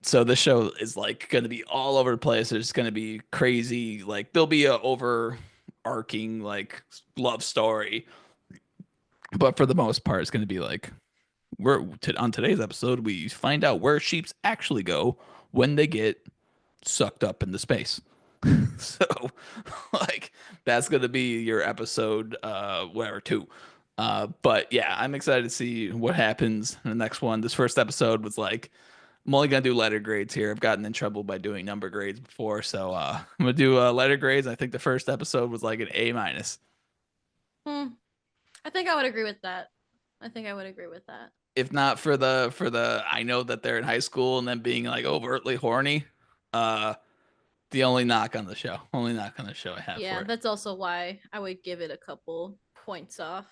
So the show is like going to be all over the place. There's going to be crazy, like there'll be a overarching like love story, but for the most part, it's going to be like on today's episode we find out where sheeps actually go when they get sucked up into space. So, like that's going to be your episode, whatever two. But yeah, I'm excited to see what happens in the next one. This first episode was like I'm only gonna do letter grades here. I've gotten in trouble by doing number grades before, so I'm gonna do letter grades. I think the first episode was like an A minus. Hmm, I think I would agree with that. I think I would agree with that. If not for the I know that they're in high school and then being like overtly horny. Uh, the only knock on the show I have Yeah, for it. that's also why I would give it a couple points off.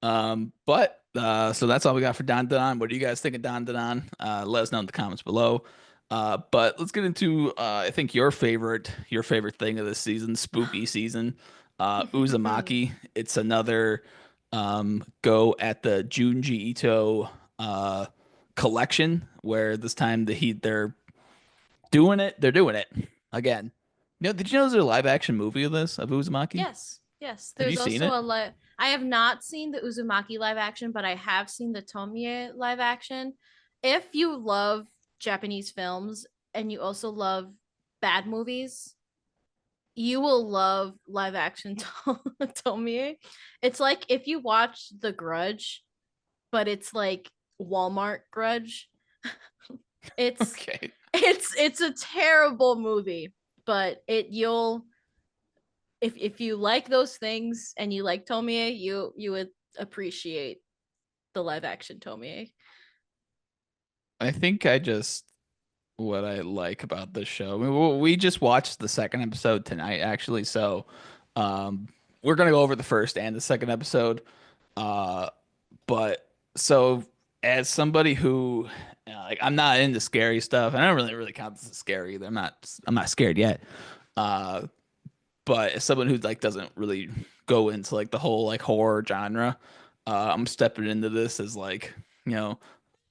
But so that's all we got for Dandadan. What do you guys think of Dandadan? Let us know in the comments below. But let's get into I think your favorite thing of this season, spooky season. Uzumaki. It's another go at the Junji Ito collection where this time they're doing it. They're doing it again. Did you know there's a live action movie of this of Uzumaki? Yes, yes. Have you There's seen also it? a I have not seen the Uzumaki live action, but I have seen the Tomie live action. If you love Japanese films and you also love bad movies, you will love live action Tomie. It's like if you watch The Grudge, but it's like Walmart Grudge. It's Okay. it's a terrible movie, but it you'll if you like those things and you like Tomie, you would appreciate the live action Tomie. I think I just what I like about this show. I mean, we just watched the second episode tonight, actually. So, um, we're gonna go over the first and the second episode. Uh, but so as somebody who, like, I'm not into scary stuff. I don't really count this as scary either. I'm not scared yet. Uh, but as someone who like doesn't really go into like the whole like horror genre, I'm stepping into this as like, you know,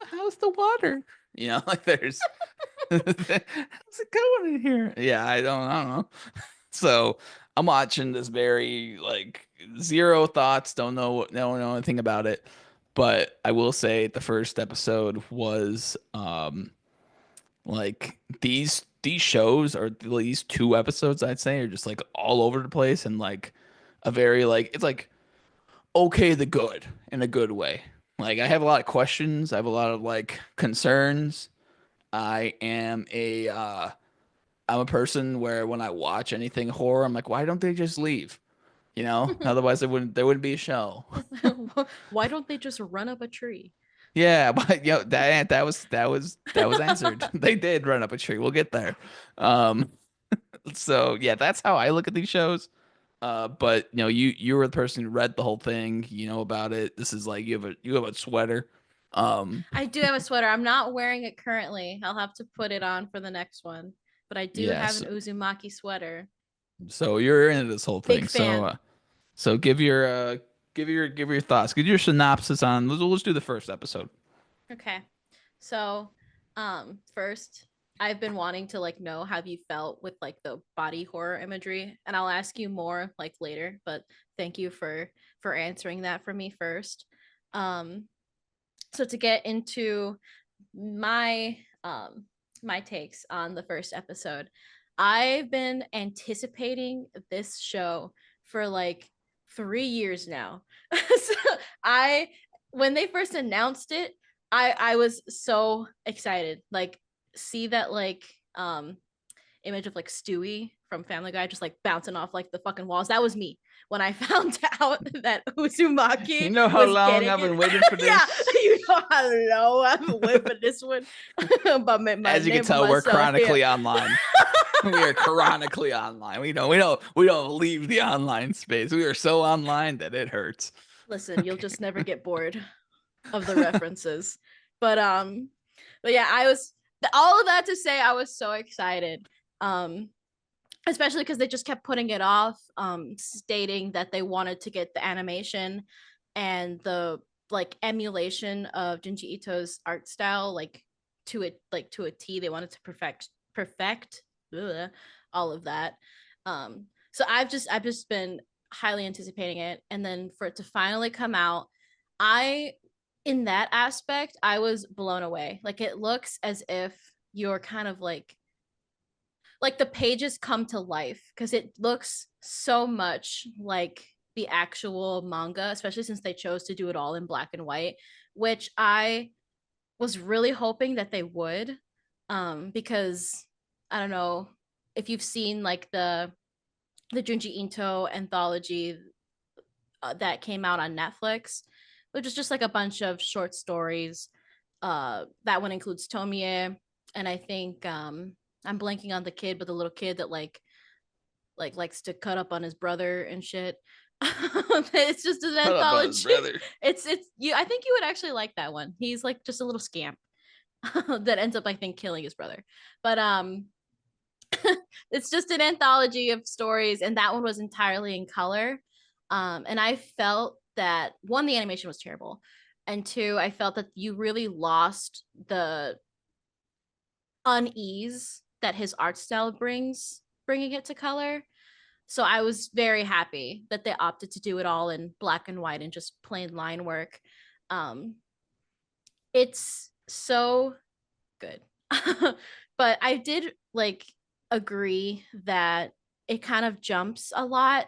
how's the water? Like there's how's it going in here? Yeah, I don't know. So I'm watching this very like zero thoughts, don't know anything about it. But I will say the first episode was like these shows or these two episodes I'd say are just like all over the place and like a very like it's like okay the good in a good way. Like I have a lot of questions, I have a lot of like concerns. I am a I'm a person where when I watch anything horror, I'm like, why don't they just leave? Otherwise there wouldn't be a show. Why don't they just run up a tree? Yeah, but that was answered. They did run up a tree. We'll get there. Um, so yeah, that's how I look at these shows. But you were the person who read the whole thing. You know about it. This is like you have a sweater. I do have a sweater. I'm not wearing it currently. I'll have to put it on for the next one. But I do have Yes. an Uzumaki sweater. So you're into this whole Big thing. So fan. so give your thoughts. Give your synopsis on. Let's do the first episode. Okay. So, first, I've been wanting to like know how you felt with like the body horror imagery, and I'll ask you more like later, but thank you for answering that for me first. Um, so to get into my my takes on the first episode, I've been anticipating this show for like 3 years now. So I when they first announced it, I was so excited. Like see that like image of like Stewie from Family Guy just like bouncing off like the fucking walls. That was me when I found out that You Uzumaki know how was long getting I've it. been waiting for Yeah, this. you know how low I've been waiting for this one. But my As you can name for tell, we're myself here. chronically online. We are chronically online. We don't leave the online space. We are so online that it hurts. Listen, you'll Okay. just never get bored of the references. But but yeah, I was all of that to say I was so excited. Um especially because they just kept putting it off, stating that they wanted to get the animation and the like emulation of Junji Ito's art style to a T. They wanted to perfect ugh, all of that. So I've just been highly anticipating it, and then for it to finally come out, I in that aspect I was blown away. Like it looks as if you're kind of like the pages come to life because it looks so much like the actual manga, especially since they chose to do it all in black and white, which I was really hoping that they would. Because I don't know if you've seen like the Junji Ito anthology that came out on Netflix, which is just like a bunch of short stories. That one includes Tomie, and I think I'm blanking on the kid, but the little kid that like likes to cut up on his brother and shit. It's just an Cut up on his anthology. brother. It's you. I think you would actually like that one. He's like just a little scamp that ends up, I think, killing his brother. But it's just an anthology of stories, and that one was entirely in color. And I felt that one, the animation was terrible, and two, I felt that you really lost the unease that his art style brings, bringing it to color. So I was very happy that they opted to do it all in black and white and just plain line work. Um, it's so good. But I did like agree that it kind of jumps a lot.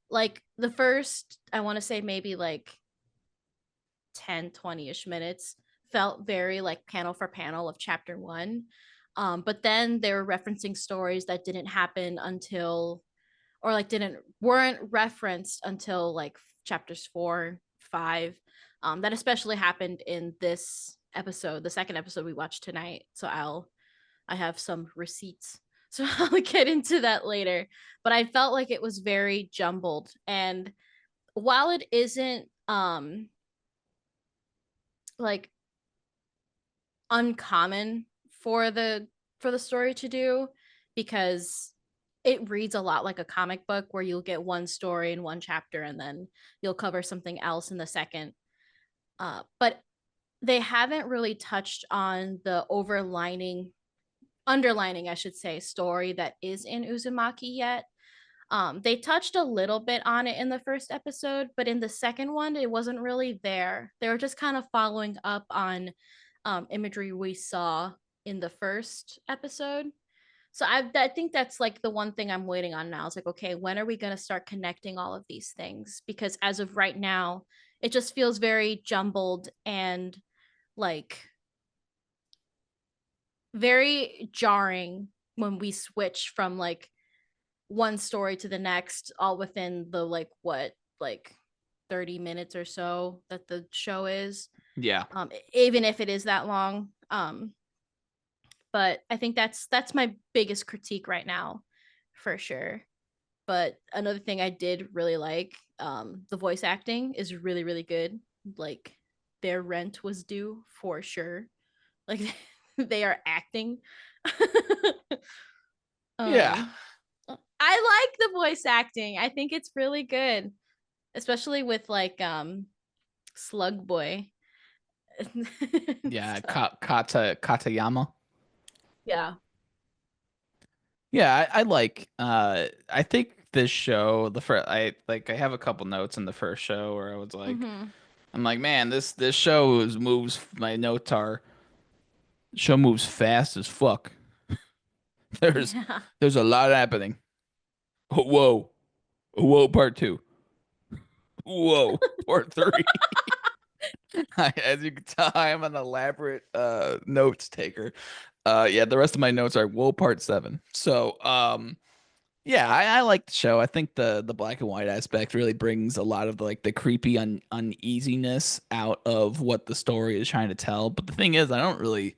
Like the first, I want to say maybe like 10, 20-ish minutes felt very like panel for panel of chapter one. But then they were referencing stories that didn't happen until or like didn't weren't referenced until like chapters 4, 5. That especially happened in this episode, the second episode we watched tonight. So I have some receipts. So I'll get into that later. But I felt like it was very jumbled. And while it isn't like uncommon for the story to do, because it reads a lot like a comic book where you'll get one story in one chapter and then you'll cover something else in the second. But they haven't really touched on the underlining, I should say, story that is in Uzumaki yet. They touched a little bit on it in the first episode, but in the second one, it wasn't really there. They were just kind of following up on imagery we saw in the first episode. So I think that's like the one thing I'm waiting on now. It's like, okay, when are we going to start connecting all of these things? Because as of right now, it just feels very jumbled and like very jarring when we switch from like one story to the next all within the like 30 minutes or so that the show is, Yeah. even if it is that long. But I think that's my biggest critique right now, for sure. But another thing I did really like, the voice acting is really, really good. Like their rent was due for sure. Like they are acting. Yeah. um I like the voice acting. I think it's really good, especially with like Slug Boy. Yeah, So, Katayama. yeah. Yeah, I like I think this show the first I have a couple notes in the first show where I was like Mhm. I'm like, man, this show moves my notes are show moves fast as fuck. There's Yeah. there's a lot happening. Whoa. Whoa, part two. Whoa, part three. As you can tell, I am an elaborate notes taker. Yeah, the rest of my notes are whoa, part seven. So yeah, I like the show. I think the black and white aspect really brings a lot of the creepy uneasiness out of what the story is trying to tell. But the thing is, I don't really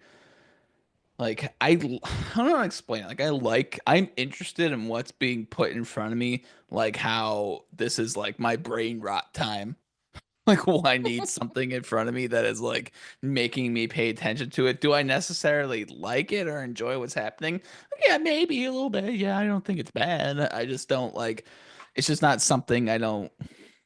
I don't know how to explain it. I'm interested in what's being put in front of me, like how this is like my brain rot time. Like, well, I need something in front of me that is like making me pay attention to it. Do I necessarily like it or enjoy what's happening? Yeah, maybe a little bit. Yeah, I don't think it's bad. I just don't like it's just not something I don't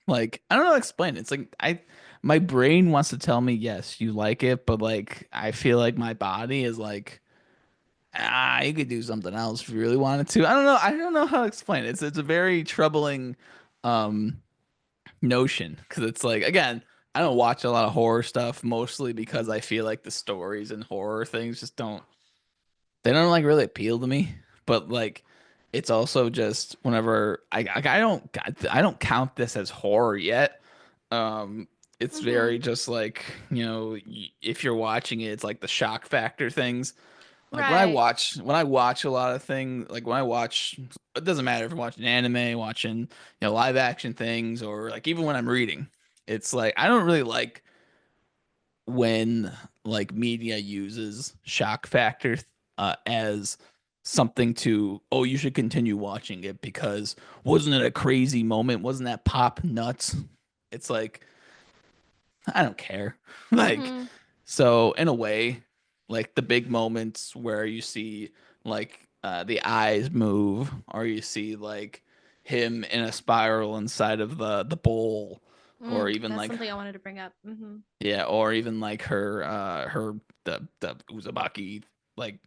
like. I don't know how to explain it. It's like my brain wants to tell me yes, you like it, but like I feel like my body is like you could do something else if you really wanted to. I don't know. I don't know how to explain it. It's a very troubling um notion because it's like again I don't watch a lot of horror stuff mostly because I feel like the stories and horror things just they don't like really appeal to me, but like it's also just whenever I don't count this as horror yet. um it's very Mhm. just like if you're watching it, it's like the shock factor things. Like Right. when I watch a lot of things, like when I watch, it doesn't matter if I'm watching anime, watching, live action things, or like even when I'm reading, it's like I don't really like when like media uses shock factor as something to, oh, you should continue watching it because wasn't it a crazy moment? Wasn't that pop nuts? It's like I don't care. Like, Mhm. so in a way, like the big moments where you see like the eyes move or you see like him in a spiral inside of the bowl or even That's like something I wanted to bring up. Mhm. yeah, or even like her the Uzumaki like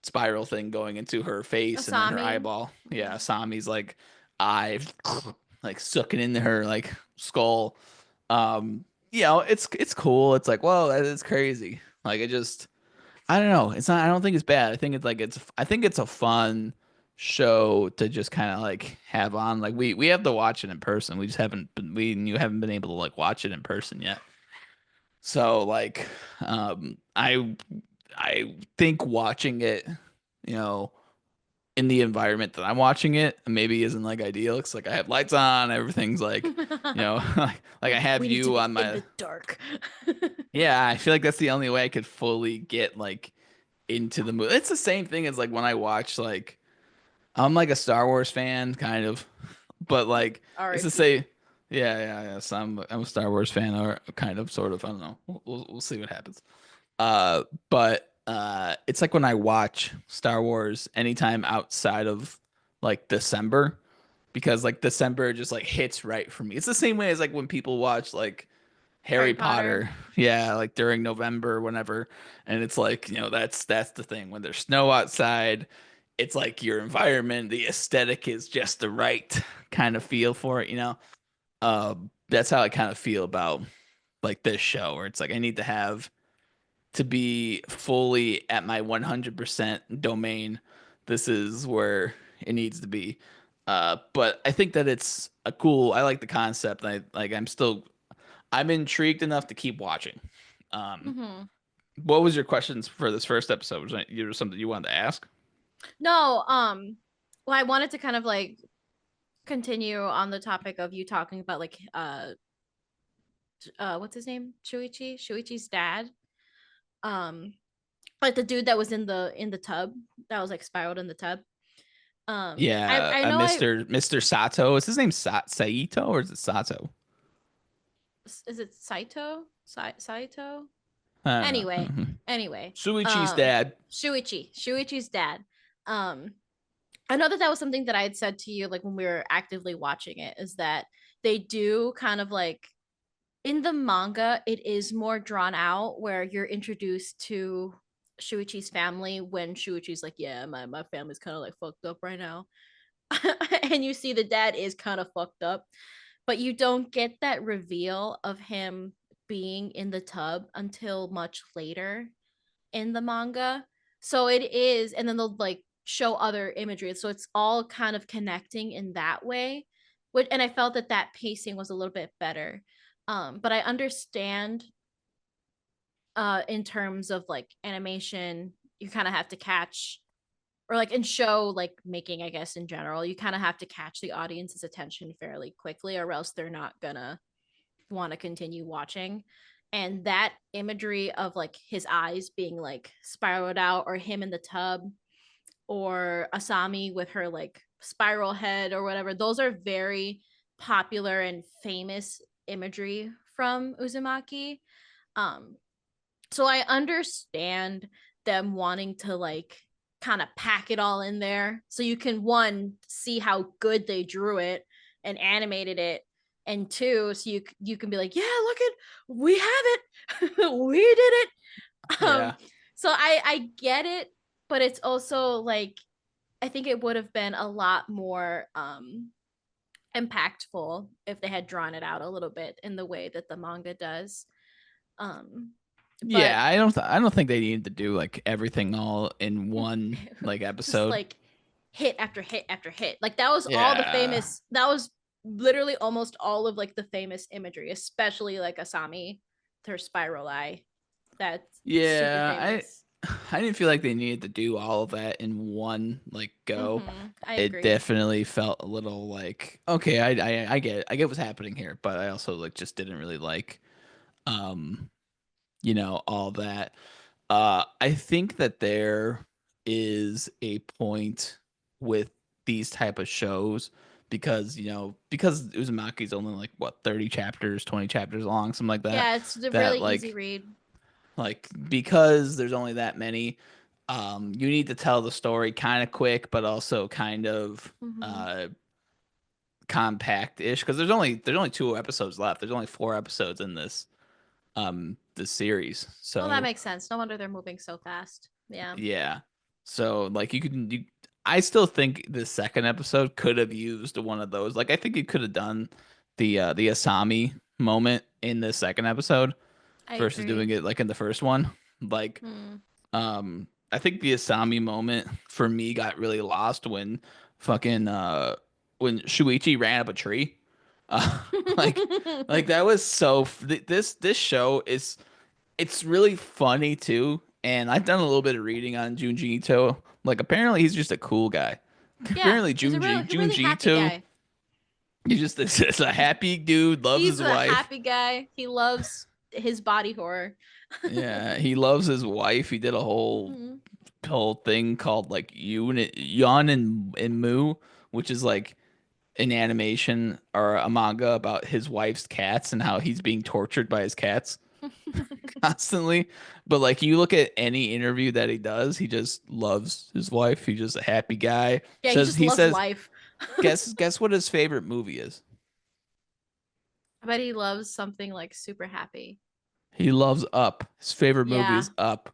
spiral thing going into her face and then her Asami. eyeball. Yeah, Mhm. Asami's like eye like sucking into her like skull. It's cool. It's like, whoa, that is crazy. Like it just I don't know. It's not I don't think it's bad. I think it's a fun show to just kind of like have on. Like we have to watch it in person. We just haven't been we you haven't been able to like watch it in person yet. So like I think watching it, you know, in the environment that I'm watching it maybe isn't like ideal. It's like I have lights on, everything's like, like I have We need to you be on in my the dark. yeah. I feel like that's the only way I could fully get like into the movie. It's the same thing as like when I watch like I'm like a Star Wars fan, kind of, but like it's the R.I.P. same. Yeah. So I'm a Star Wars fan, or kind of, sort of. I don't know. We'll see what happens. But it's like when I watch Star Wars anytime outside of like December, because like December just like hits right for me. It's the same way as like when people watch like Harry Harry Potter. Potter, yeah, like during November, whenever, and it's like that's the thing when there's snow outside. It's like your environment, the aesthetic is just the right kind of feel for it, That's how I kind of feel about like this show, where it's like I need to have to be fully at my 100% domain. This is where it needs to be. But I think that it's a cool. I like the concept. I'm intrigued enough to keep watching. Um, Mhm. what was your questions for this first episode? Was there something you wanted to ask? No, well, I wanted to kind of like continue on the topic of you talking about like what's his name? Shuichi's dad. Um like the dude that was in the tub that was like spiraled in the tub. Yeah, I know I Mr. Sato. Is his name Saito or is it Sato? is it Saito? Saito? I don't know. Anyway, anyway, Shuichi's um, dad. Shuichi's dad. Um, I know that that was something that I had said to you like when we were actively watching it is that they do kind of like in the manga it is more drawn out where you're introduced to Shuichi's family when Shuichi's like, yeah, my family's kind of like fucked up right now. And you see the dad is kind of fucked up, but you don't get that reveal of him being in the tub until much later in the manga. So it is, and then they'll like show other imagery. So it's all kind of connecting in that way. Which, and I felt that that pacing was a little bit better. But I understand in terms of like animation, you kind of have to catch or like in show like making, I guess in general, you kind of have to catch the audience's attention fairly quickly, or else they're not gonna want to continue watching. And that imagery of like his eyes being like spiraled out, or him in the tub, or Asami with her like spiral head or whatever, those are very popular and famous imagery from Uzumaki. Um, so I understand them wanting to like kind of pack it all in there so you can one see how good they drew it and animated it, and two so you can be like, yeah, look at, we have it. We did it. Yeah. So I get it, but it's also like I think it would have been a lot more impactful if they had drawn it out a little bit in the way that the manga does. um but Yeah, I don't think they needed to do like everything all in one like just episode. like hit after hit after hit, like that was all the Yeah. famous, that was literally almost all of like the famous imagery, especially like Asami, her spiral eye, that's super Yeah, famous. I didn't feel like they needed to do all of that in one like go. I It agree. definitely felt a little like okay, I get what's happening here, but I also like just didn't really like um all that. I think that there is a point with these type of shows because because Uzumaki's only like what 30 chapters, 20 chapters long, something like that. Yeah, it's a That really easy like read. because there's only that many, you need to tell the story kind of quick, but also kind of Mm-hmm. compact-ish because there's only two episodes left. There's only four episodes in this series. Well, that So makes sense. No wonder they're moving so fast. Yeah. yeah. So like I still think the second episode could have used one of those. Like I think you could have done the Asami moment in the second episode I versus agree. doing it like in the first one. Like Hmm. I think the Asami moment for me got really lost fucking when Shuichi ran up a tree. Uh like that was this show is it's really funny too. And I've done a little bit of reading on Junji Ito. Like apparently he's just a cool guy. Yeah, Apparently he's a really Junji happy Ito, guy. he's just a happy dude, loves He's his a wife. happy guy. He loves his body horror. Yeah, he loves his wife. He did a Hmm. whole thing called like Yun and Mu, which is like an animation or a manga about his wife's cats and how he's being tortured by his cats constantly. But like you look at any interview that he does, he just loves his wife. He's just a happy guy. Yeah, he just He loves says, life. guess what his favorite movie is? I bet he loves something like super happy. He loves Up. His favorite movie Yeah, is Up.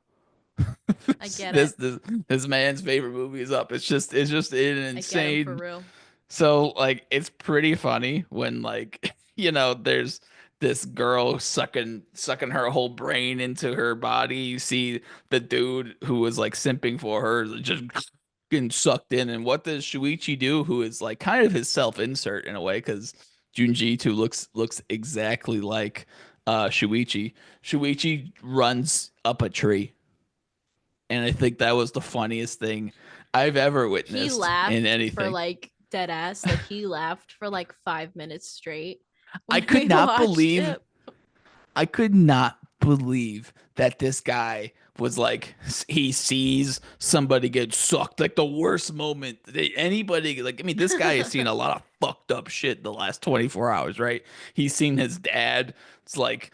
I get it. this this this man's favorite movie is Up. It's just an I get him for insane. real. So like it's pretty funny when like there's this girl sucking her whole brain into her body. You see the dude who was like simping for her just getting sucked in. And what does Shuichi do? Who is like kind of his self-insert in a way because Junji too looks exactly like Shuichi. Shuichi runs up a tree, and I think that was the funniest thing I've ever He witnessed in laughed for anything. like dead ass. Like he laughed for like 5 minutes straight I when could we not watched believe it. I could not believe that this guy was like he sees somebody get sucked, like the worst moment that anybody, like, I mean, this guy has seen a lot of fucked up shit the last 24 hours, right? He's seen his dad's like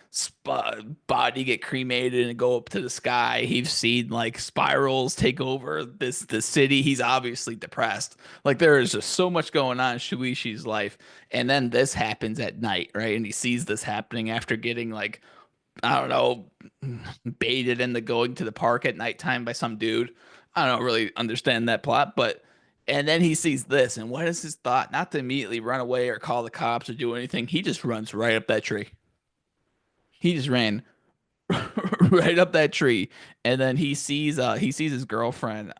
body get cremated and go up to the sky. He's seen like spirals take over this city. He's obviously depressed. Like there is just so much going on in Shuishi's life. And then this happens at night, right? And he sees this happening after getting like, I don't know, baited into going to the park at nighttime by some dude. I don't really understand that plot, but and then he sees this, and what is his thought? Not to immediately run away or call the cops or do anything. He just runs right up that tree. He just ran right up that tree, and then he sees his girlfriend,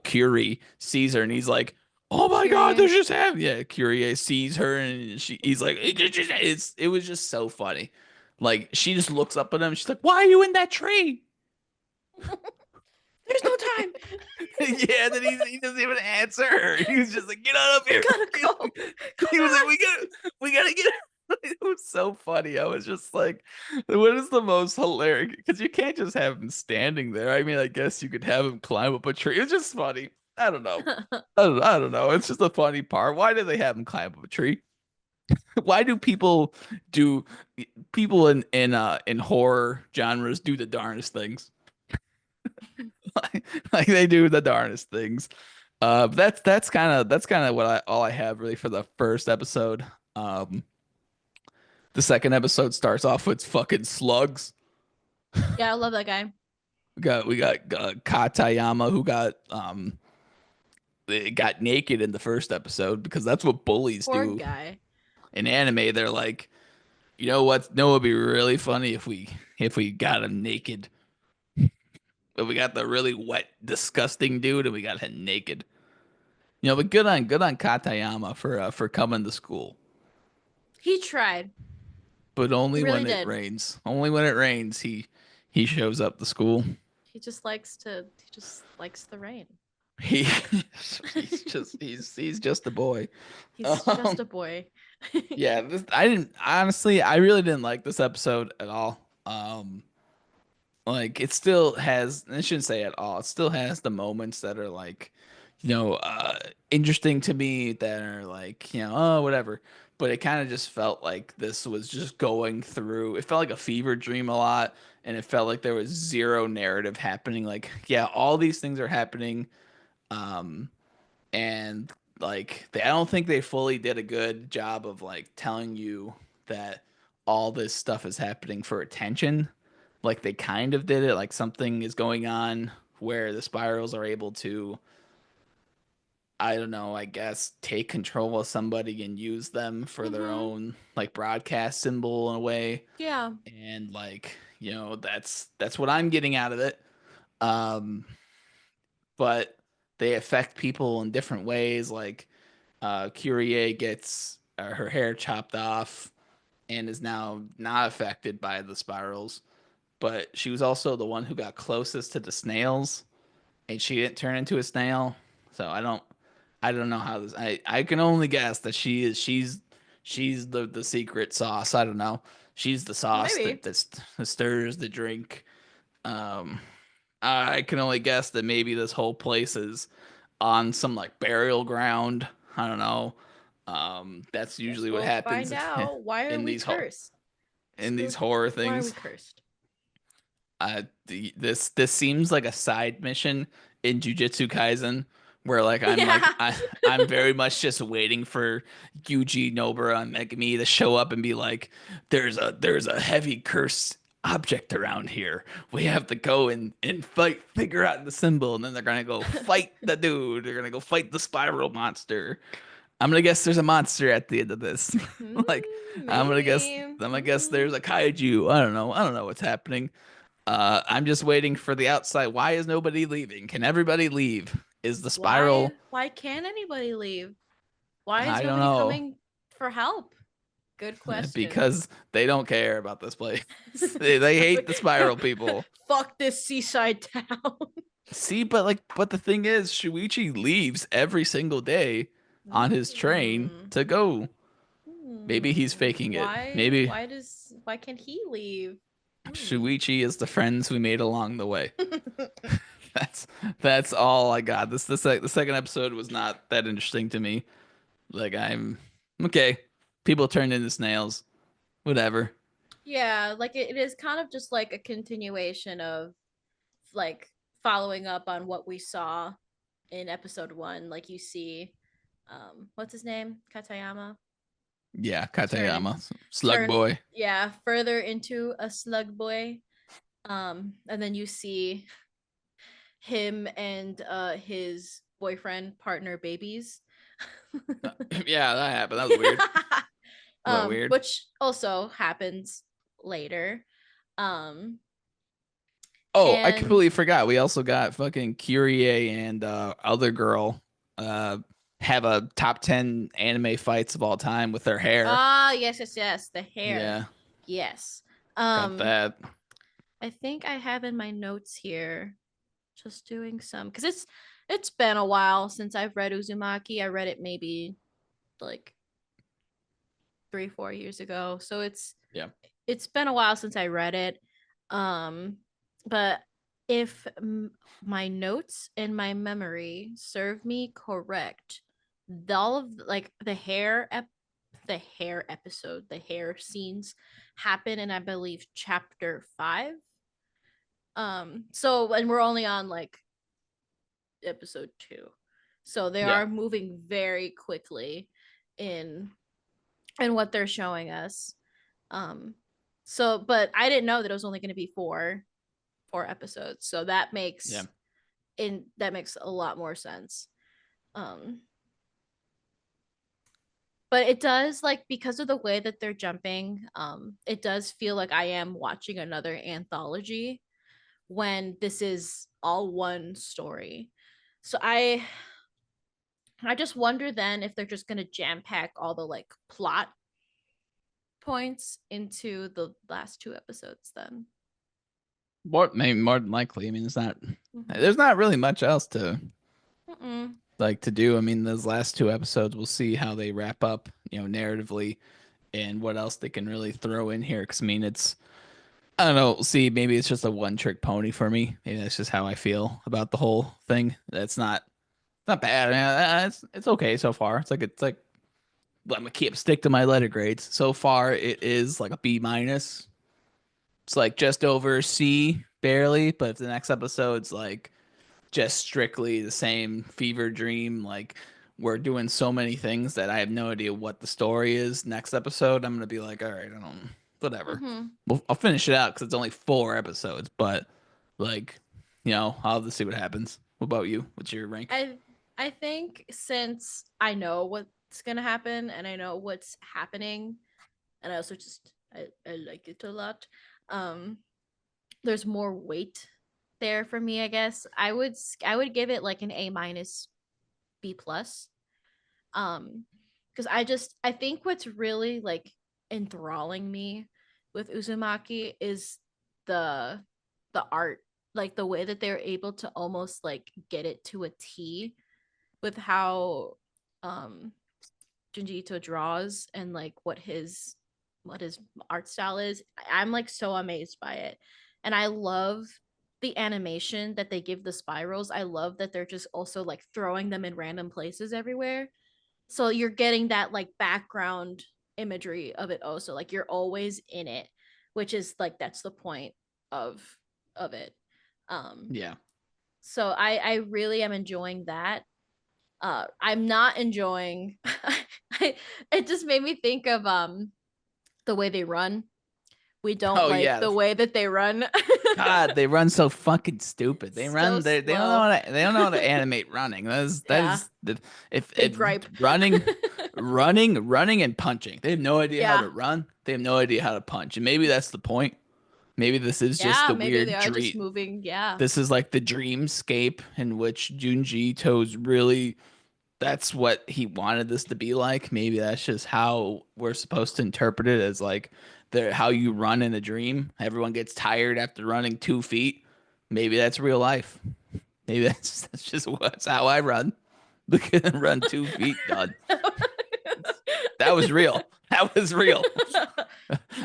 Curie, sees her, and he's like, "Oh my God, Curious. this just happened!" Yeah, Curie sees her, and he's like, it was just so funny. Like she just looks up at him. She's like, "Why are you in that tree?" There's no time. Yeah, then he doesn't even answer her. He was just like, "Get on up We here." gotta go. He Come was like, on. "We gotta get." It was so funny. I was just like, "What is the most hilarious?" Because you can't just have him standing there. I mean, I guess you could have him climb up a tree. It's just funny. I don't know. I don't know. It's just a funny part. Why do they have him climb up a tree? Why do people in horror genres do the darndest things? Like they do the darndest things. That's kind of what I all I have really for the first episode. Um, the second episode starts off with fucking slugs. Yeah, I love that guy. We got Katayama who got naked in the first episode because that's what bullies Poor do guy. in anime. They're like, you know what? No, it'd be really funny if we got him naked. But we got the really wet, disgusting dude, and we got him naked. You know, but good on Katayama for coming to school. He tried. But He only really when it did. rains. Only when it rains he shows up to school. He just likes the rain. He he's just a boy. He's just Um, a boy. yeah, this I didn't honestly I really didn't like this episode at all. Like it still has, I shouldn't say at all, it still has the moments that are like, you know, interesting to me that are like, you know, oh, whatever. But it kind of just felt like this was just going through, it felt like a fever dream a lot. And it felt like there was zero narrative happening. Like, yeah, all these things are happening. Um, and like I don't think they fully did a good job of like telling you that all this stuff is happening for attention. Like they kind of did it, like something is going on where the spirals are able to, I don't know, I guess take control of somebody and use them for their Hmm. own like broadcast symbol in a way. Yeah. And like, you know, that's what I'm getting out of it. Um, but they affect people in different ways. Like Curie gets her hair chopped off and is now not affected by the spirals. But she was also the one who got closest to the snails, and she didn't turn into a snail. So I don't know how this. I can only guess that she's the secret sauce. I don't know. She's the sauce Maybe. that stirs the drink. Um, I can only guess that maybe this whole place is on some like burial ground. I don't know. That's Guess usually what we'll happens find out. Why are in we these cursed? in these Spook. horror Why are we things. cursed? This seems like a side mission in Jujutsu Kaisen where Yeah. I'm very much just waiting for Yuji Nobara and Megumi to show up and be like, there's a heavy cursed object around here. We have to go and fight, figure out the symbol, and then they're gonna go fight the dude. They're gonna go fight the spiral monster. I'm gonna guess there's a monster at the end of this. Like Maybe. I'm gonna guess there's a kaiju. I don't know. I don't know what's happening. I'm just waiting for the outside. Why is nobody leaving? Can everybody leave? Is the Why? spiral? Why can't anybody leave? Why is I don't nobody know. coming for help? Good question. Because they don't care about this place. They hate the spiral people. Fuck this seaside town. See, but the thing is, Shuichi leaves every single day on his train Hmm. to go. Maybe he's Hmm. faking it. Maybe Why can't he leave? Hmm. Shuichi is the friends we made along the way. That's that's all I got. The second episode was not that interesting to me. Like I'm okay. People turned into snails. Whatever. Yeah, like it is kind of just like a continuation of like following up on what we saw in episode one. Like you see, what's his name? Katayama Yeah, turn Katayama, Slug turn Boy. yeah further into a slug boy. And then you see him and his boyfriend partner babies. Yeah, that happened. That was weird. A little weird. Which also happens later. Um, Oh, I and completely forgot. We also got fucking Kyrie and other girl uh have a top 10 anime fights of all time with their hair. yes, yes, yes, the hair. Yeah, Yes. got Um, that. I think I have in my notes here just doing some because it's been a while since I've read Uzumaki. I read it maybe like 3 4 years ago, so Yeah. it's been a while since I read it. Um, but if my notes and my memory serve me correct, all of like the hair episode, the hair scenes happen in I believe chapter 5. So and we're only on like episode 2. So they Yeah. are moving very quickly in in what they're showing us. Um, so, but I didn't know that it was only going to be four episodes. So Yeah. that makes a lot more sense. Um, but it does like because of the way that they're jumping, it does feel like I am watching another anthology when this is all one story. So I just wonder then if they're just going to jam pack all the like plot points into the last 2 episodes then. Maybe more than likely. I mean, Mm-hmm. there's not really much else to Mm-mm. like to do. I mean, those last 2 episodes, we'll see how they wrap up, narratively and what else they can really throw in here. Because I mean, I don't know. See, maybe it's just a one trick pony for me. Maybe that's just how I feel about the whole thing. That's not bad. I mean, it's okay so far. It's like I'm gonna keep stick to my letter grades. So far, it is like a B minus. It's like just over C, barely. But if the next episode's like just strictly the same fever dream, like we're doing so many things that I have no idea what the story is. Next episode, I'm gonna be like, all right, I don't, whatever. Mm-hmm. I'll finish it out because it's only 4 episodes, but like, I'll have to see what happens. What about you? What's your rank? I I think since I know what's gonna happen and I know what's happening, and I also just I like it a lot. Um, there's more weight there for me. I guess I would give it like an A minus B plus. Um, because I think what's really like enthralling me with Uzumaki is the the art, like the way that they're able to almost like get it to a T with how um Junji Ito draws and like what his art style is. I'm like so amazed by it. And I love the animation that they give the spirals. I love that they're just also like throwing them in random places everywhere. So you're getting that like background imagery of it also. Like you're always in it, which is like that's the point of of it. Um Yeah. so I really am enjoying that. I'm not enjoying I, it just made me think of the way they run. We don't Oh like yeah. the way that they run. God, they run so fucking stupid. They So run. They don't know slow. they don't know how to animate running. That Yeah, is the if big gripe. running and punching. They have no idea how Yeah. to run. They have no idea how to punch. And maybe that's the point. Maybe this is just Yeah, the maybe they weird are just dream. moving. Yeah. This is like the dreamscape in which Junji Ito's really that's what he wanted this to be like. Maybe that's just how we're supposed to interpret it as like how you run in a dream. Everyone gets tired after running 2 feet. Maybe that's real life. Maybe that's just what's how I run. Look at him run 2 feet, done. That was real. That was real.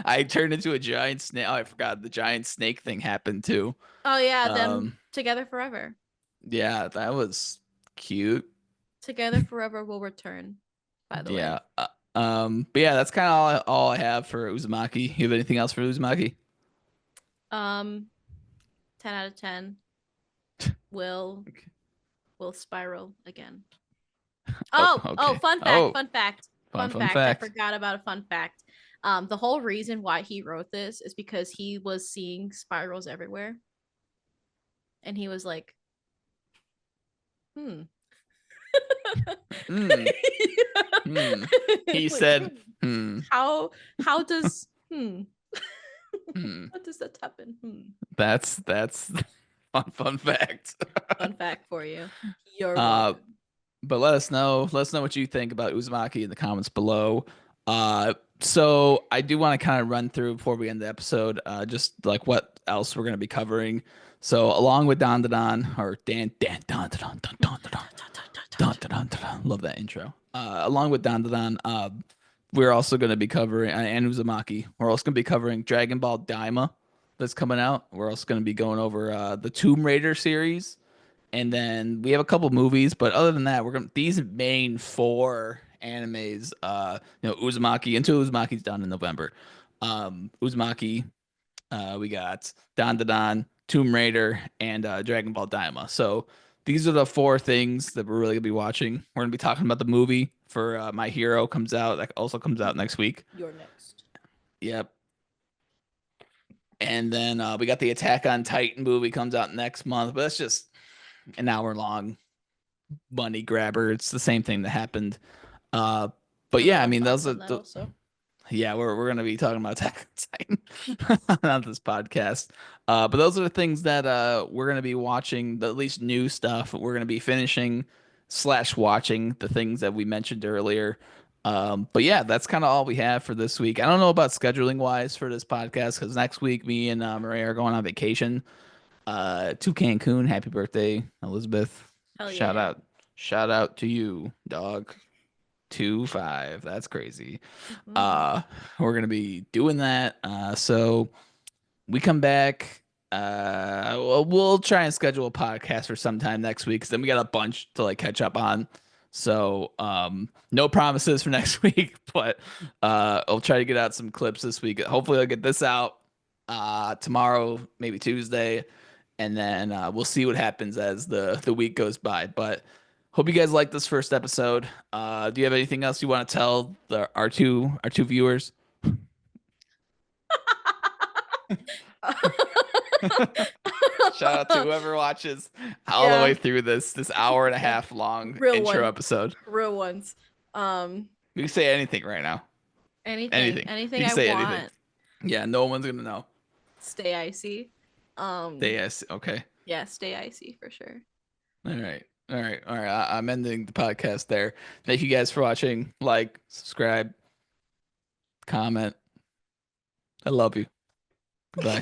I turned into a giant snake. Oh, I forgot the giant snake thing happened too. Oh yeah, them Um, together forever. yeah, that was cute. Together forever will return. By the way, Yeah. But yeah, that's kind of all I have for Uzumaki. You have anything else for Uzumaki? um, 10 out of 10 will spiral again. Oh, Oh, okay. Oh, fun fun fact. I fact. forgot about a fun fact. The whole reason why he wrote this is because he was seeing spirals everywhere, and he was like, "Hmm." Hmm. Hmm. He Like, said, hmm. how does Hmm. how does that happen? That's fun fact. Fun fact for you. You're Uh, welcome. but let us know what you think about Uzumaki in the comments below. So I do want to kind of run through before we end the episode, just like what else we're gonna be covering. So along with Dandadan or Dan Dandadan dun, dun, dun, dun, dun, dun, dun, dun, dun. Love that intro. Along with Dandadan, we're also gonna be covering and Uzumaki. We're also gonna be covering Dragon Ball Daima that's coming out. We're also gonna be going over the Tomb Raider series, and then we have a couple movies, but other than that, we're gonna these main four animes. Uzumaki until Uzumaki's done in November. Uzumaki, we got Dandadan, Tomb Raider, and Dragon Ball Daima. So these are the four things that we're really gonna be watching. We're gonna be talking about the movie for My Hero comes out. That also comes out next week. You're next. Yep. And then we got the Attack on Titan movie comes out next month, but that's just an hour long money grabber. It's the same thing that happened. Uh, We but have yeah, I our mean, thoughts on that also. yeah, we're gonna be talking about Attack on Titan on this podcast. But those are the things that we're gonna be watching. The at least new stuff. We're gonna be finishing slash watching the things that we mentioned earlier. But yeah, that's kind of all we have for this week. I don't know about scheduling wise for this podcast because next week me and Maria are going on vacation to Cancun. Happy birthday, Elizabeth. Hell Shout yeah. out. Shout out to you, dog. 2-5. That's crazy. Mhm. Uh we're gonna be doing that. So we come back. We'll try and schedule a podcast for sometime next week because then we got a bunch to like catch up on. So no promises for next week, but I'll try to get out some clips this week. Hopefully I'll get this out tomorrow, maybe Tuesday, and then we'll see what happens as the week goes by. But hope you guys like this first episode. Do you have anything else you want to tell our two viewers? Shout out to whoever watches all the way Yeah, through this hour and a yeah. half long Real intro one. episode. Real ones. Um, You can say anything right now. anything. Anything. Anything You can I say anything. want. Yeah, no one's gonna know. Stay icy. They yes. Okay. Yeah, stay icy for sure. All right. All right. All right. I'm ending the podcast there. Thank you guys for watching. Like, subscribe, comment. I love you. Goodbye.